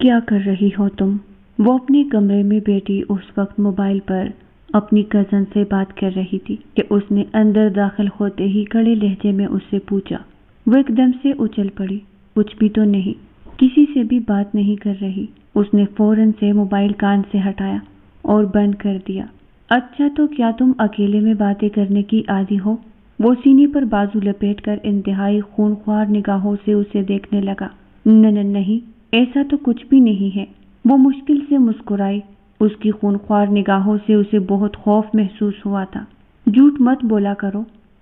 کیا کر رہی ہو تم؟ وہ اپنے کمرے میں بیٹھی اس وقت موبائل پر اپنی کزن سے بات کر رہی تھی کہ اس نے اندر داخل ہوتے ہی کڑے لہجے میں اس سے پوچھا۔ وہ ایک دم سے اچھل پڑی۔ کچھ بھی تو نہیں، کسی سے بھی بات نہیں کر رہی۔ اس نے فوراً سے موبائل کان سے ہٹایا اور بند کر دیا۔ اچھا تو کیا تم اکیلے میں باتیں کرنے کی عادی ہو؟ وہ سینے پر بازو لپیٹ کر انتہائی خونخوار نگاہوں سے اسے دیکھنے لگا۔ نہیں، ایسا تو کچھ بھی نہیں ہے۔ وہ مشکل سے مسکرائی۔ اس کی خونخوار نگاہوں سے اسے بہت خوف محسوس ہوا تھا۔ جھوٹ مت بولا کرو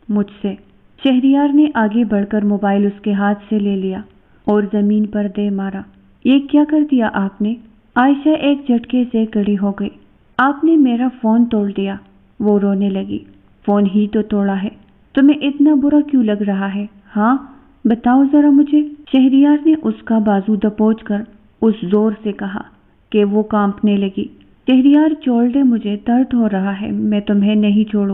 مجھ سے۔ شہریار نے آگے بڑھ کر موبائل اس کے ہاتھ سے لے لیا اور زمین پر دے مارا۔ یہ کیا کر دیا آپ نے؟ عائشہ ایک جھٹکے سے کھڑی ہو گئی۔ آپ نے میرا فون توڑ دیا۔ وہ رونے لگی۔ فون ہی تو توڑا ہے، تمہیں اتنا برا کیوں لگ رہا ہے؟ ہاں بتاؤ ذرا مجھے۔ شہریار نے اس کا بازو دبوچ کر اس زور سے کہا کہ وہ کانپنے لگی۔ شہریار چھوڑ دے، مجھے درد ہو رہا ہے، میں تمہیں نہیں چھوڑوں۔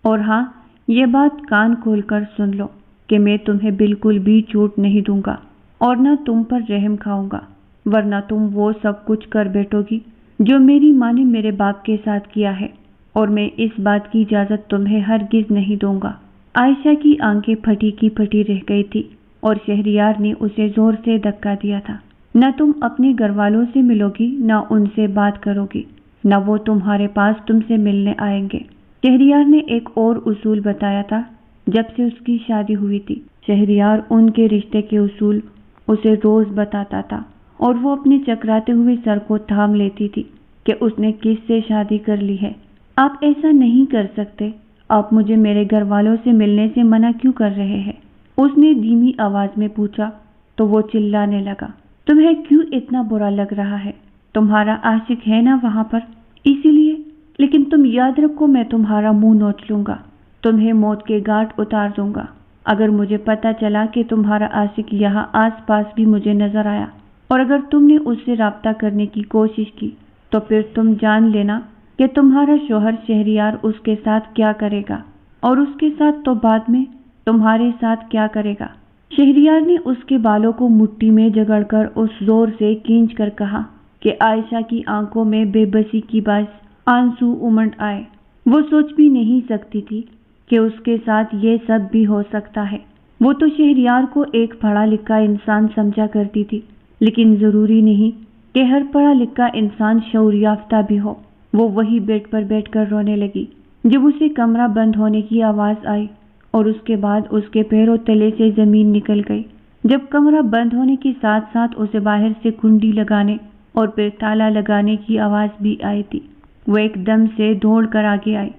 اور ہاں، یہ بات کان کھول کر سن لو کہ میں تمہیں بالکل بھی چھوٹ نہیں دوں گا اور نہ تم پر رحم کھاؤں گا، ورنہ تم وہ سب کچھ کر بیٹھو گی جو میری ماں نے میرے باپ کے ساتھ کیا ہے، اور میں اس بات کی اجازت تمہیں ہرگز نہیں دوں گا۔ عائشہ کی آنکھیں پھٹی کی پھٹی رہ گئی تھی اور شہریار نے اسے زور سے دھکا دیا تھا۔ نہ تم اپنے گھر والوں سے ملو گی، نہ ان سے بات کرو گی، نہ وہ تمہارے پاس تم سے ملنے آئیں گے۔ شہریار نے ایک اور اصول بتایا تھا جب سے اس کی شادی ہوئی تھی۔ شہریار ان کے رشتے کے اصول اسے روز بتاتا تھا اور وہ اپنے چکراتے ہوئے سر کو تھام لیتی تھی کہ اس نے کس سے شادی کر لی ہے۔ آپ ایسا نہیں کر سکتے، آپ مجھے میرے گھر والوں سے ملنے سے منع کیوں کر رہے ہیں؟ اس نے دھیمی آواز میں پوچھا تو وہ چلانے لگا۔ تمہیں کیوں اتنا برا لگ رہا ہے؟ تمہارا عاشق ہے نا وہاں پر، اسی لیے۔ لیکن تم یاد رکھو، میں تمہارا منہ نوچ لوں گا، تمہیں موت کے گھاٹ اتار دوں گا۔ اگر مجھے پتا چلا کہ تمہارا عاشق یہاں آس پاس بھی مجھے نظر آیا اور اگر تم نے اس سے رابطہ کرنے کی کوشش کی تو پھر تم جان لینا کہ تمہارا شوہر شہریار اس کے ساتھ کیا کرے گا، اور اس کے ساتھ تو بعد میں تمہارے ساتھ کیا کرے گا۔ شہریار نے اس کے بالوں کو مٹھی میں جگڑ کر اس زور سے کھینچ کر کہا کہ عائشہ کی آنکھوں میں بے بسی کی باعث آنسو امنڈ آئے۔ وہ سوچ بھی نہیں سکتی تھی کہ اس کے ساتھ یہ سب بھی ہو سکتا ہے۔ وہ تو شہریار کو ایک پڑھا لکھا انسان سمجھا کرتی تھی، لیکن ضروری نہیں کہ ہر پڑھا لکھا انسان شعور یافتہ بھی ہو۔ وہ وہی بیڈ پر بیٹھ کر رونے لگی جب اسے کمرہ بند ہونے کی آواز آئی، اور اس کے بعد اس کے پیروں تلے سے زمین نکل گئی۔ جب کمرہ بند ہونے کے ساتھ ساتھ اسے باہر سے کنڈی لگانے اور پھر تالا لگانے کی آواز بھی آئی تھی۔ وہ ایک دم سے دوڑ کر آگے آئی۔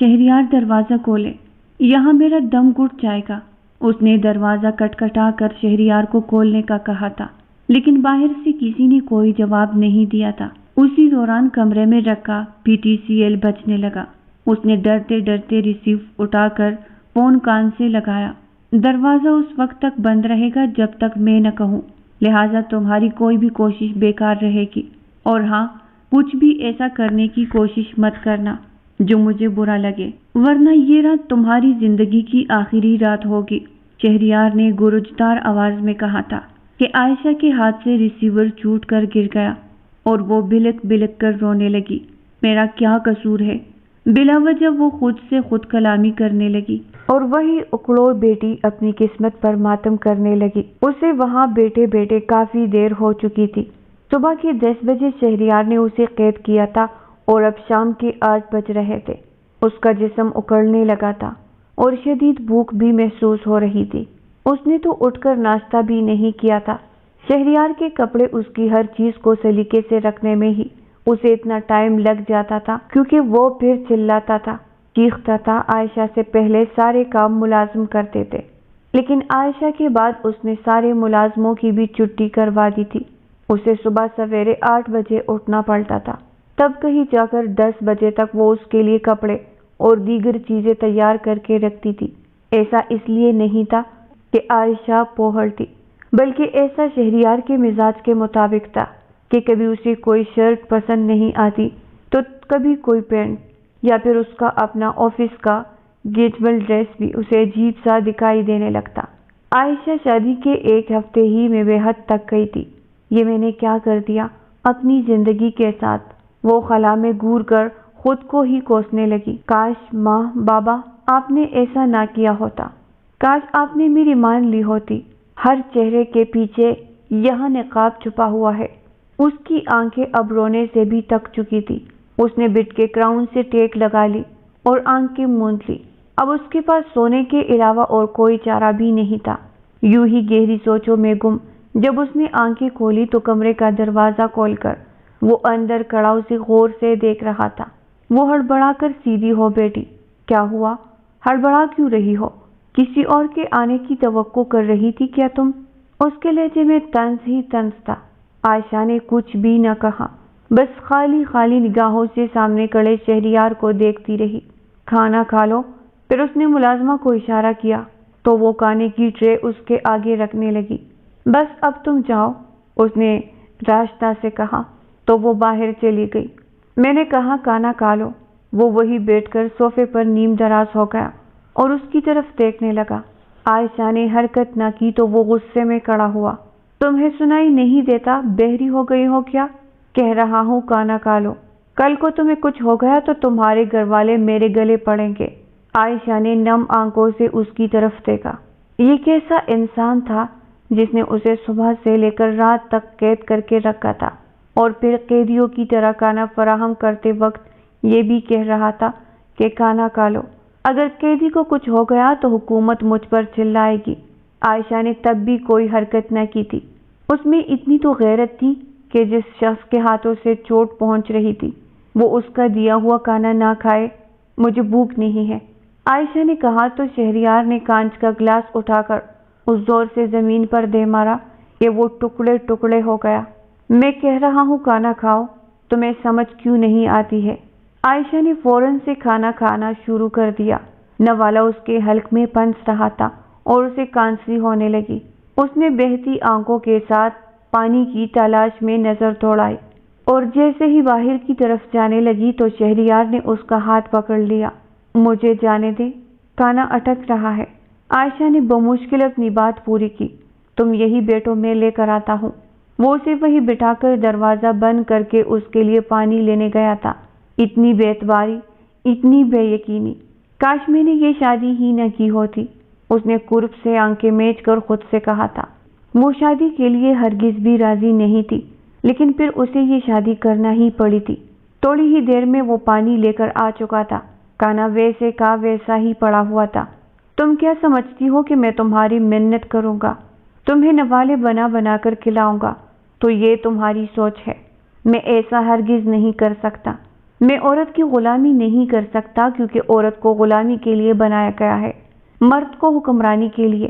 شہریار دروازہ کھولے، یہاں میرا دم گھٹ جائے گا۔ اس نے دروازہ کٹکھٹا کر شہریار کو کھولنے کا کہا تھا، لیکن باہر سے کسی نے کوئی جواب نہیں دیا تھا۔ اسی دوران کمرے میں رکھا PTCL بجنے لگا۔ اس نے ڈرتے ڈرتے ریسیو اٹھا کر فون کان سے لگایا۔ دروازہ اس وقت تک بند رہے گا جب تک میں نہ کہوں، لہٰذا تمہاری کوئی بھی کوشش بیکار رہے گی، اور ہاں، کچھ بھی ایسا کرنے کی کوشش مت کرنا جو مجھے برا لگے، ورنہ یہ رات تمہاری زندگی کی آخری رات ہوگی۔ شہریار نے گرجدار آواز میں کہا تھا کہ عائشہ کے ہاتھ سے ریسیور چھوٹ کر گر گیا اور وہ بلک بلک کر رونے لگی۔ میرا کیا قصور ہے؟ بلا وجہ وہ خود سے خود کلامی کرنے لگی اور وہی اکڑو بیٹی اپنی قسمت پر ماتم کرنے لگی۔ اسے وہاں بیٹھے بیٹھے کافی دیر ہو چکی تھی۔ صبح کے 10 بجے شہریار نے اسے قید کیا تھا اور اب شام کے 8 بج رہے تھے۔ اس کا جسم اکڑنے لگا تھا اور شدید بھوک بھی محسوس ہو رہی تھی۔ اس نے تو اٹھ کر ناشتہ بھی نہیں کیا تھا۔ شہریار کے کپڑے، اس کی ہر چیز کو سلیقے سے رکھنے میں ہی اسے اتنا ٹائم لگ جاتا تھا، کیونکہ وہ پھر چلاتا تھا، چیختا تھا۔ عائشہ سے پہلے سارے کام ملازم کرتے تھے، لیکن عائشہ کے بعد اس نے سارے ملازموں کی بھی چھٹی کروا دی تھی۔ اسے صبح سویرے 8 بجے اٹھنا پڑتا تھا، تب کہیں جا کر 10 بجے تک وہ اس کے لیے کپڑے اور دیگر چیزیں تیار کر کے رکھتی تھی۔ ایسا اس لیے نہیں تھا کہ عائشہ پوہر تھی، بلکہ ایسا شہریار کے مزاج کے مطابق تھا کہ کبھی اسے کوئی شرٹ پسند نہیں آتی تو کبھی کوئی پینٹ، یا پھر اس کا اپنا آفس کا کیجول ڈریس بھی اسے عجیب سا دکھائی دینے لگتا۔ عائشہ شادی کے ایک ہفتے ہی میں بے حد تک گئی تھی۔ یہ میں نے کیا کر دیا اپنی زندگی کے ساتھ؟ وہ خلا میں گور کر خود کو ہی کوسنے لگی۔ کاش ماں بابا آپ نے ایسا نہ کیا ہوتا، کاش آپ نے میری مان لی ہوتی۔ ہر چہرے کے پیچھے یہاں نقاب چھپا ہوا ہے۔ اس کی آنکھیں اب رونے سے بھی تک چکی تھی۔ اس نے بٹ کے کراؤن سے ٹیک لگا لی اور آنکھیں موند لی۔ اب اس کے پاس سونے کے علاوہ اور کوئی چارہ بھی نہیں تھا۔ یوں ہی گہری سوچوں میں گم جب اس نے آنکھیں کھولی تو کمرے کا دروازہ کھول کر وہ اندر کھڑا اسے غور سے دیکھ رہا تھا۔ وہ ہڑبڑا کر سیدھی ہو بیٹھی۔ کیا ہوا؟ ہڑبڑا کیوں رہی ہو؟ کسی اور کے آنے کی توقع کر رہی تھی کیا تم؟ اس کے لہجے میں طنز ہی طنز تھا۔ عائشہ نے کچھ بھی نہ کہا، بس خالی خالی نگاہوں سے سامنے کھڑے شہریار کو دیکھتی رہی۔ کھانا کھا لو۔ پھر اس نے ملازمہ کو اشارہ کیا تو وہ کھانے کی ٹرے اس کے آگے رکھنے لگی۔ بس اب تم جاؤ، اس نے راشدہ سے کہا تو وہ باہر چلی گئی۔ میں نے کہا کھانا کھا لو۔ وہ وہی بیٹھ کر صوفے پر نیم دراز ہو گیا اور اس کی طرف دیکھنے لگا۔ عائشہ نے حرکت نہ کی تو وہ غصے میں کھڑا ہوا۔ تمہیں سنائی نہیں دیتا؟ بہری ہو گئی ہو کیا؟ کہہ رہا ہوں کھانا کھا لو، کل کو تمہیں کچھ ہو گیا تو تمہارے گھر والے میرے گلے پڑیں گے۔ عائشہ نے نم آنکھوں سے اس کی طرف دیکھا۔ یہ کیسا انسان تھا جس نے اسے صبح سے لے کر رات تک قید کر کے رکھا تھا اور پھر قیدیوں کی طرح کھانا فراہم کرتے وقت یہ بھی کہہ رہا تھا کہ کھانا کھا لو۔ اگر قیدی کو کچھ ہو گیا تو حکومت مجھ پر چلائے گی۔ عائشہ نے تب بھی کوئی حرکت نہ کی تھی۔ اس میں اتنی تو غیرت تھی کہ جس شخص کے ہاتھوں سے چوٹ پہنچ رہی تھی وہ اس کا دیا ہوا کھانا نہ کھائے۔ مجھے بھوک نہیں ہے، عائشہ نے کہا تو شہریار نے کانچ کا گلاس اٹھا کر اس زور سے زمین پر دے مارا کہ وہ ٹکڑے ٹکڑے ہو گیا۔ میں کہہ رہا ہوں کھانا کھاؤ، تمہیں سمجھ کیوں نہیں آتی ہے؟ عائشہ نے فوراً سے کھانا کھانا شروع کر دیا۔ نوالا اس کے حلق میں پنس رہا تھا اور اسے کانسی ہونے لگی۔ اس نے بہتی آنکھوں کے ساتھ پانی کی تلاش میں نظر دوڑائی اور جیسے ہی باہر کی طرف جانے لگی تو شہریار نے اس کا ہاتھ پکڑ لیا۔ مجھے جانے دے، کھانا اٹک رہا ہے۔ عائشہ نے بمشکل اپنی بات پوری کی۔ تم یہی بیٹھو، میں لے کر آتا ہوں۔ وہ اسے وہی بٹھا کر دروازہ بند کر کے اس کے لیے پانی لینے گیا تھا۔ اتنی بے اعتباری، اتنی بے یقینی، کاش میں نے یہ شادی ہی نہ کی ہوتی، اس نے قرب سے آنکھیں میچ کر خود سے کہا تھا۔ وہ شادی کے لیے ہرگز بھی راضی نہیں تھی، لیکن پھر اسے یہ شادی کرنا ہی پڑی تھی۔ تھوڑی ہی دیر میں وہ پانی لے کر آ چکا تھا۔ کھانا ویسے کا ویسا ہی پڑا ہوا تھا۔ تم کیا سمجھتی ہو کہ میں تمہاری منت کروں گا، تمہیں نوالے بنا بنا کر کھلاؤں گا؟ تو یہ تمہاری سوچ ہے۔ میں ایسا ہرگز نہیں کر سکتا۔ میں عورت کی غلامی نہیں کر سکتا کیونکہ عورت کو غلامی کے لیے بنایا گیا ہے، مرد کو حکمرانی کے لیے۔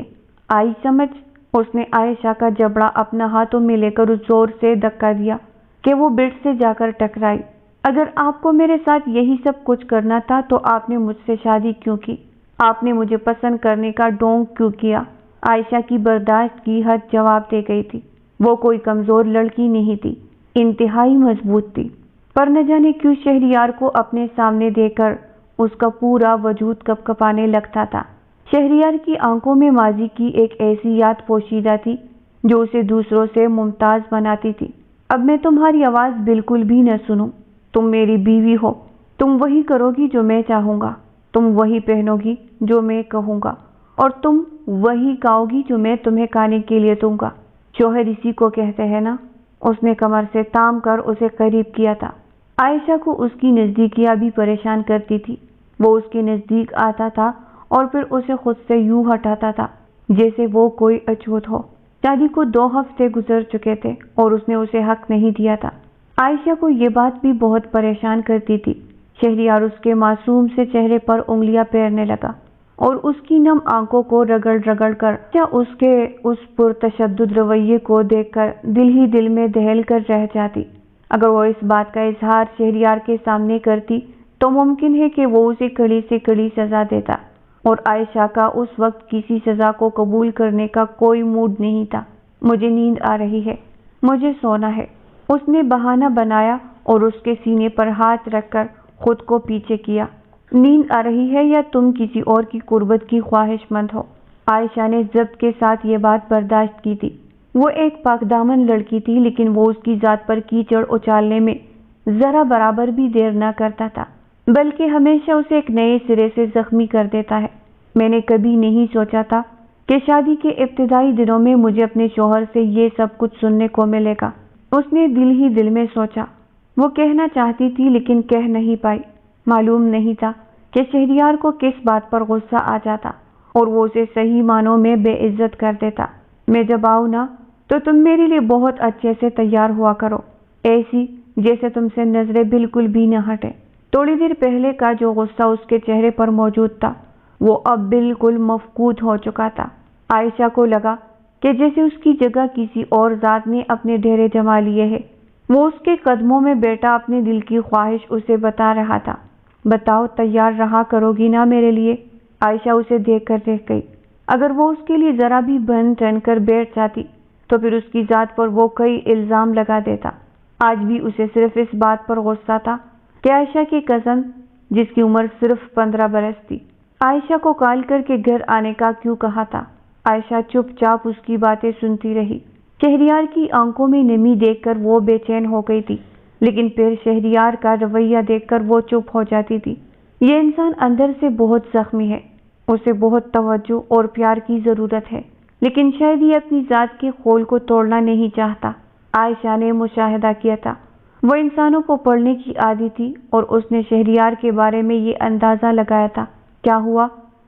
آئی سمجھ؟ اس نے عائشہ کا جبڑا اپنا ہاتھوں میں لے کر اس زور سے دھکا دیا کہ وہ بیڈ سے جا کر ٹکرائی۔ اگر آپ کو میرے ساتھ یہی سب کچھ کرنا تھا تو آپ نے مجھ سے شادی کیوں کی؟ آپ نے مجھے پسند کرنے کا ڈھونگ کیوں کیا؟ عائشہ کی برداشت کی حد جواب دے گئی تھی۔ وہ کوئی کمزور لڑکی نہیں تھی، انتہائی مضبوط تھی، پر نہ جانے کیوں شہریار کو اپنے سامنے دیکھ کر اس کا پورا وجود کپ کپانے لگتا تھا۔ شہریار کی آنکھوں میں ماضی کی ایک ایسی یاد پوشیدہ تھی جو اسے دوسروں سے ممتاز بناتی تھی۔ اب میں تمہاری آواز بالکل بھی نہ سنوں۔ تم میری بیوی ہو، تم وہی کرو گی جو میں چاہوں گا، تم وہی پہنو گی جو میں کہوں گا، اور تم وہی کھاؤ گی جو میں تمہیں کھانے کے لیے دوں گا۔ شوہر اسی کو کہتے ہیں نا؟ اس نے کمر سے تام کر اسے قریب کیا تھا۔ عائشہ کو اس کی نزدیکیاں بھی پریشان کرتی تھی۔ وہ اس کے نزدیک آتا تھا اور پھر اسے خود سے یوں ہٹاتا تھا جیسے وہ کوئی اچھوت ہو۔ شادی کو 2 ہفتے گزر چکے تھے اور اس نے اسے حق نہیں دیا تھا۔ عائشہ کو یہ بات بھی بہت پریشان کرتی تھی۔ شہریار اس کے معصوم سے چہرے پر انگلیاں پھیرنے لگا اور اس کی نم آنکھوں کو رگڑ رگڑ کر اس کے اس پرتشدد رویے کو دیکھ کر دل ہی دل میں دہل کر رہ جاتی۔ اگر وہ اس بات کا اظہار شہریار کے سامنے کرتی تو ممکن ہے کہ وہ اسے کڑی سے کڑی سزا دیتا، اور عائشہ کا اس وقت کسی سزا کو قبول کرنے کا کوئی موڈ نہیں تھا۔ مجھے نیند آ رہی ہے، مجھے سونا ہے، اس نے بہانہ بنایا اور اس کے سینے پر ہاتھ رکھ کر خود کو پیچھے کیا۔ نیند آ رہی ہے یا تم کسی اور کی قربت کی خواہش مند ہو؟ عائشہ نے ضبط کے ساتھ یہ بات برداشت کی تھی۔ وہ ایک پاک دامن لڑکی تھی، لیکن وہ اس کی ذات پر کیچڑ اچالنے میں ذرا برابر بھی دیر نہ کرتا تھا، بلکہ ہمیشہ اسے ایک نئے سرے سے زخمی کر دیتا ہے۔ میں نے کبھی نہیں سوچا تھا کہ شادی کے ابتدائی دنوں میں مجھے اپنے شوہر سے یہ سب کچھ سننے کو ملے گا۔ اس نے دل ہی دل میں سوچا۔ وہ کہنا چاہتی تھی لیکن کہہ نہیں پائی۔ معلوم نہیں تھا کہ شہریار کو کس بات پر غصہ آ جاتا اور وہ اسے صحیح معنوں میں بے عزت کر دیتا۔ میں جب آؤں نا تو تم میرے لیے بہت اچھے سے تیار ہوا کرو، ایسی جیسے تم سے نظریں بالکل بھی نہ ہٹے۔ تھوڑی دیر پہلے کا جو غصہ اس کے چہرے پر موجود تھا وہ اب بالکل مفقود ہو چکا تھا۔ عائشہ کو لگا کہ جیسے اس کی جگہ کسی اور ذات نے اپنے ڈیرے جما لیے ہے۔ وہ اس کے قدموں میں بیٹھا اپنے دل کی خواہش اسے بتا رہا تھا۔ بتاؤ، تیار رہا کرو گی نا میرے لیے؟ عائشہ اسے دیکھ کر رہ گئی۔ اگر وہ اس کے لیے ذرا بھی بن ٹھن کر بیٹھ جاتی تو پھر اس کی ذات پر وہ کئی الزام لگا دیتا۔ آج بھی اسے صرف اس بات پر غصہ تھا کہ عائشہ کی کزن، جس کی عمر صرف 15 برس تھی، عائشہ کو کال کر کے گھر آنے کا کیوں کہا تھا۔ عائشہ چپ چاپ اس کی باتیں سنتی رہی۔ شہریار کی آنکھوں میں نمی دیکھ کر وہ بے چین ہو گئی تھی، لیکن پھر شہریار کا رویہ دیکھ کر وہ چپ ہو جاتی تھی۔ یہ انسان اندر سے بہت زخمی ہے، اسے بہت توجہ اور پیار کی ضرورت ہے، لیکن شاید یہ اپنی ذات کے خول کو توڑنا نہیں چاہتا۔ عائشہ نے مشاہدہ کیا تھا، وہ انسانوں کو پڑھنے کی عادی تھی اور اس نے شہریار کے بارے میں یہ اندازہ لگایا تھا۔ کیا ہوا؟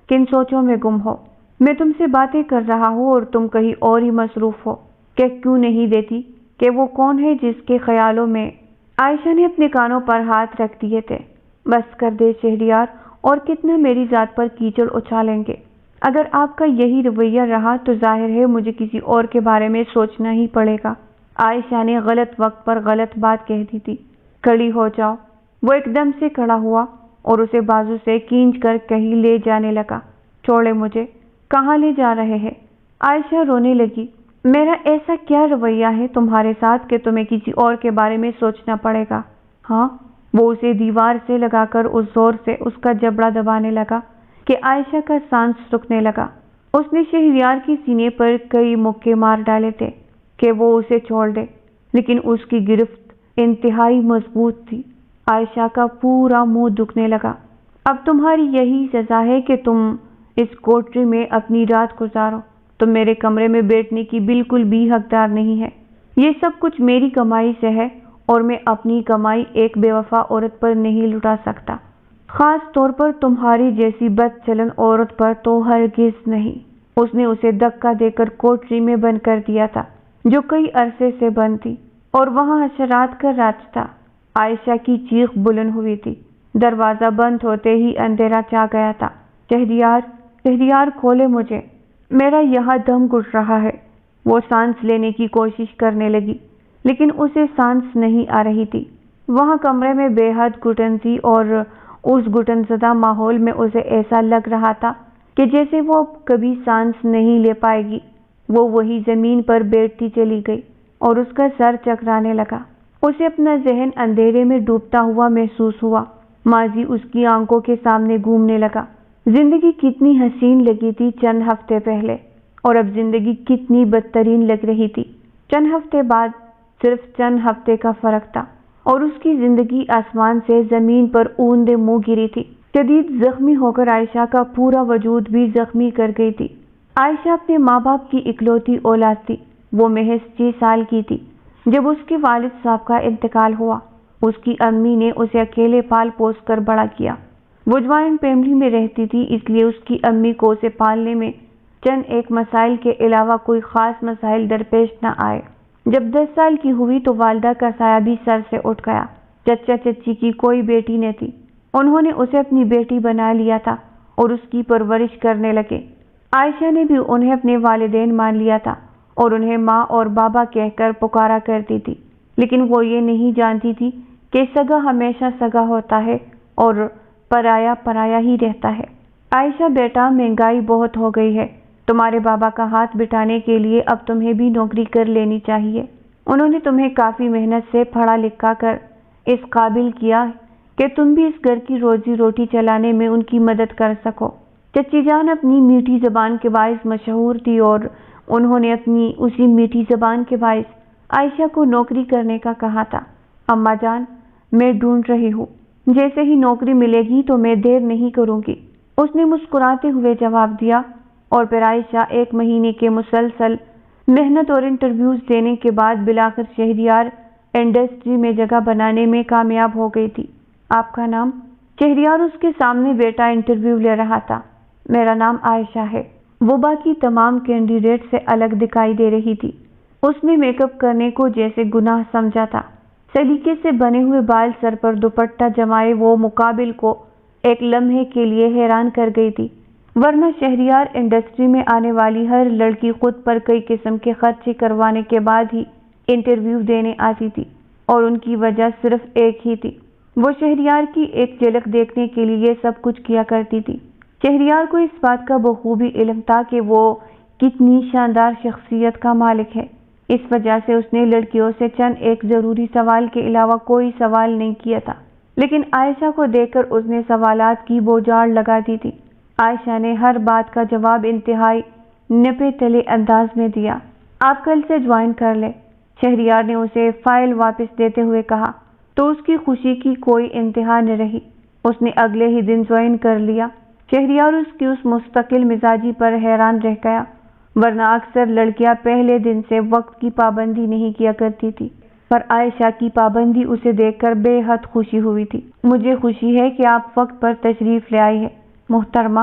کن سوچوں میں گم ہو؟ میں تم سے باتیں کر رہا ہوں اور تم کہیں اور ہی مصروف ہو۔ کہ کیوں نہیں دیتی کہ وہ کون ہے جس کے خیالوں میں؟ عائشہ نے اپنے کانوں پر ہاتھ رکھ دیے تھے۔ بس کر دے شہریار، اور کتنا میری ذات پر کیچڑ اچھالیں گے؟ اگر آپ کا یہی رویہ رہا تو ظاہر ہے مجھے کسی اور کے بارے میں سوچنا ہی پڑے گا۔ عائشہ نے غلط وقت پر غلط بات کہہ دی تھی۔ کھڑی ہو جاؤ۔ وہ ایک دم سے کھڑا ہوا اور اسے بازو سے کھینچ کر کہیں لے جانے لگا۔ چھوڑے مجھے، کہاں لے جا رہے ہیں؟ عائشہ رونے لگی۔ میرا ایسا کیا رویہ ہے تمہارے ساتھ کہ تمہیں کسی اور کے بارے میں سوچنا پڑے گا؟ ہاں؟ وہ اسے دیوار سے لگا کر اس زور سے اس کا جبڑا دبانے لگا کہ عائشہ کا سانس رکنے لگا۔ اس نے شہریار کے سینے پر کئی مکے مار ڈالے تھے کہ وہ اسے چھوڑ دے، لیکن اس کی گرفت انتہائی مضبوط تھی۔ عائشہ کا پورا منہ دکھنے لگا۔ اب تمہاری یہی سزا ہے کہ تم اس کوٹری میں اپنی رات گزارو۔ تم میرے کمرے میں بیٹھنے کی بالکل بھی حقدار نہیں ہے۔ یہ سب کچھ میری کمائی سے ہے اور میں اپنی کمائی ایک بے وفا عورت پر نہیں لٹا سکتا، خاص طور پر تمہاری جیسی بد چلن عورت پر تو ہرگز نہیں۔ اس نے اسے دھکا دے کر کوٹری میں بند کر دیا تھا جو کئی عرصے سے بند تھی، اور وہاں حشرات کا راج تھا۔ عائشہ کی چیخ بلند ہوئی تھی۔ دروازہ بند ہوتے ہی اندھیرا چھا گیا تھا۔ شہریار، شہریار کھولے مجھے، میرا یہاں دم گھٹ رہا ہے۔ وہ سانس لینے کی کوشش کرنے لگی، لیکن اسے سانس نہیں آ رہی تھی۔ وہاں کمرے میں بے حد گھٹن تھی اور اس گھٹن زدہ ماحول میں اسے ایسا لگ رہا تھا کہ جیسے وہ اب کبھی سانس نہیں لے پائے گی۔ وہ وہی زمین پر بیٹھتی چلی گئی اور اس کا سر چکرانے لگا۔ اسے اپنا ذہن اندھیرے میں ڈوبتا ہوا محسوس ہوا۔ ماضی اس کی آنکھوں کے سامنے گھومنے لگا۔ زندگی کتنی حسین لگی تھی چند ہفتے پہلے، اور اب زندگی کتنی بدترین لگ رہی تھی چند ہفتے بعد۔ صرف چند ہفتے کا فرق تھا اور اس کی زندگی آسمان سے زمین پر اوندے منہ گری تھی۔ شدید زخمی ہو کر عائشہ کا پورا وجود بھی زخمی کر گئی تھی۔ عائشہ اپنے ماں باپ کی اکلوتی اولاد تھی۔ وہ محض 6 سال کی تھی جب اس کے والد صاحب کا انتقال ہوا۔ اس کی امی نے اسے اکیلے پال پوس کر بڑا کیا۔ وہ جوائنٹ فیملی میں رہتی تھی، اس لیے اس کی امی کو اسے پالنے میں چند ایک مسائل کے علاوہ کوئی خاص مسائل درپیش نہ آئے۔ جب 10 سال کی ہوئی تو والدہ کا سایہ بھی سر سے اٹھ گیا۔ چچا چچی کی کوئی بیٹی نہ تھی، انہوں نے اسے اپنی بیٹی بنا لیا تھا اور اس کی پرورش کرنے لگے۔ عائشہ نے بھی انہیں اپنے والدین مان لیا تھا اور انہیں ماں اور بابا کہہ کر پکارا کرتی تھی، لیکن وہ یہ نہیں جانتی تھی کہ سگا ہمیشہ سگا ہوتا ہے اور پرایا پرایا ہی رہتا ہے۔ عائشہ بیٹا، مہنگائی بہت ہو گئی ہے، تمہارے بابا کا ہاتھ بٹانے کے لیے اب تمہیں بھی نوکری کر لینی چاہیے۔ انہوں نے تمہیں کافی محنت سے پڑھا لکھا کر اس قابل کیا کہ تم بھی اس گھر کی روزی روٹی چلانے میں ان کی مدد کر سکو۔ چچی جان اپنی میٹھی زبان کے باعث مشہور تھی اور انہوں نے اپنی اسی میٹھی زبان کے باعث عائشہ کو نوکری کرنے کا کہا تھا۔ اماں جان، میں ڈھونڈ رہی ہوں، جیسے ہی نوکری ملے گی تو میں دیر نہیں کروں گی، اس نے مسکراتے ہوئے جواب دیا۔ اور پھر عائشہ 1 مہینے کے مسلسل محنت اور انٹرویوز دینے کے بعد بالآخر شہریار انڈسٹری میں جگہ بنانے میں کامیاب ہو گئی تھی۔ آپ کا نام؟ شہریار اس کے سامنے بیٹا انٹرویو لے رہا تھا۔ میرا نام عائشہ ہے۔ وہ باقی تمام کینڈیڈیٹ سے الگ دکھائی دے رہی تھی۔ اس نے میک اپ کرنے کو جیسے گناہ سمجھا تھا۔ سلیقے سے بنے ہوئے بال سر پر دوپٹہ جمائے وہ مقابل کو ایک لمحے کے لیے حیران کر گئی تھی، ورنہ شہریار انڈسٹری میں آنے والی ہر لڑکی خود پر کئی قسم کے خرچے کروانے کے بعد ہی انٹرویو دینے آتی تھی، اور ان کی وجہ صرف ایک ہی تھی، وہ شہریار کی ایک جھلک دیکھنے کے لیے یہ سب کچھ کیا کرتی تھی۔ شہریار کو اس بات کا بخوبی علم تھا کہ وہ کتنی شاندار شخصیت کا مالک ہے، اس وجہ سے اس نے لڑکیوں سے چند ایک ضروری سوال کے علاوہ کوئی سوال نہیں کیا تھا، لیکن عائشہ کو دیکھ کر اس نے سوالات کی بوجھاڑ لگا دی تھی۔ عائشہ نے ہر بات کا جواب انتہائی نپے تلے انداز میں دیا۔ آپ کل سے جوائن کر لیں، شہریار نے اسے فائل واپس دیتے ہوئے کہا، تو اس کی خوشی کی کوئی انتہا نہ رہی۔ اس نے اگلے ہی دن جوائن کر لیا۔ شہریار اس کی اس مستقل مزاجی پر حیران رہ گیا، ورنہ اکثر لڑکیاں پہلے دن سے وقت کی پابندی نہیں کیا کرتی تھی، پر عائشہ کی پابندی اسے دیکھ کر بے حد خوشی ہوئی تھی۔ مجھے خوشی ہے کہ آپ وقت پر تشریف لے آئی ہیں محترمہ،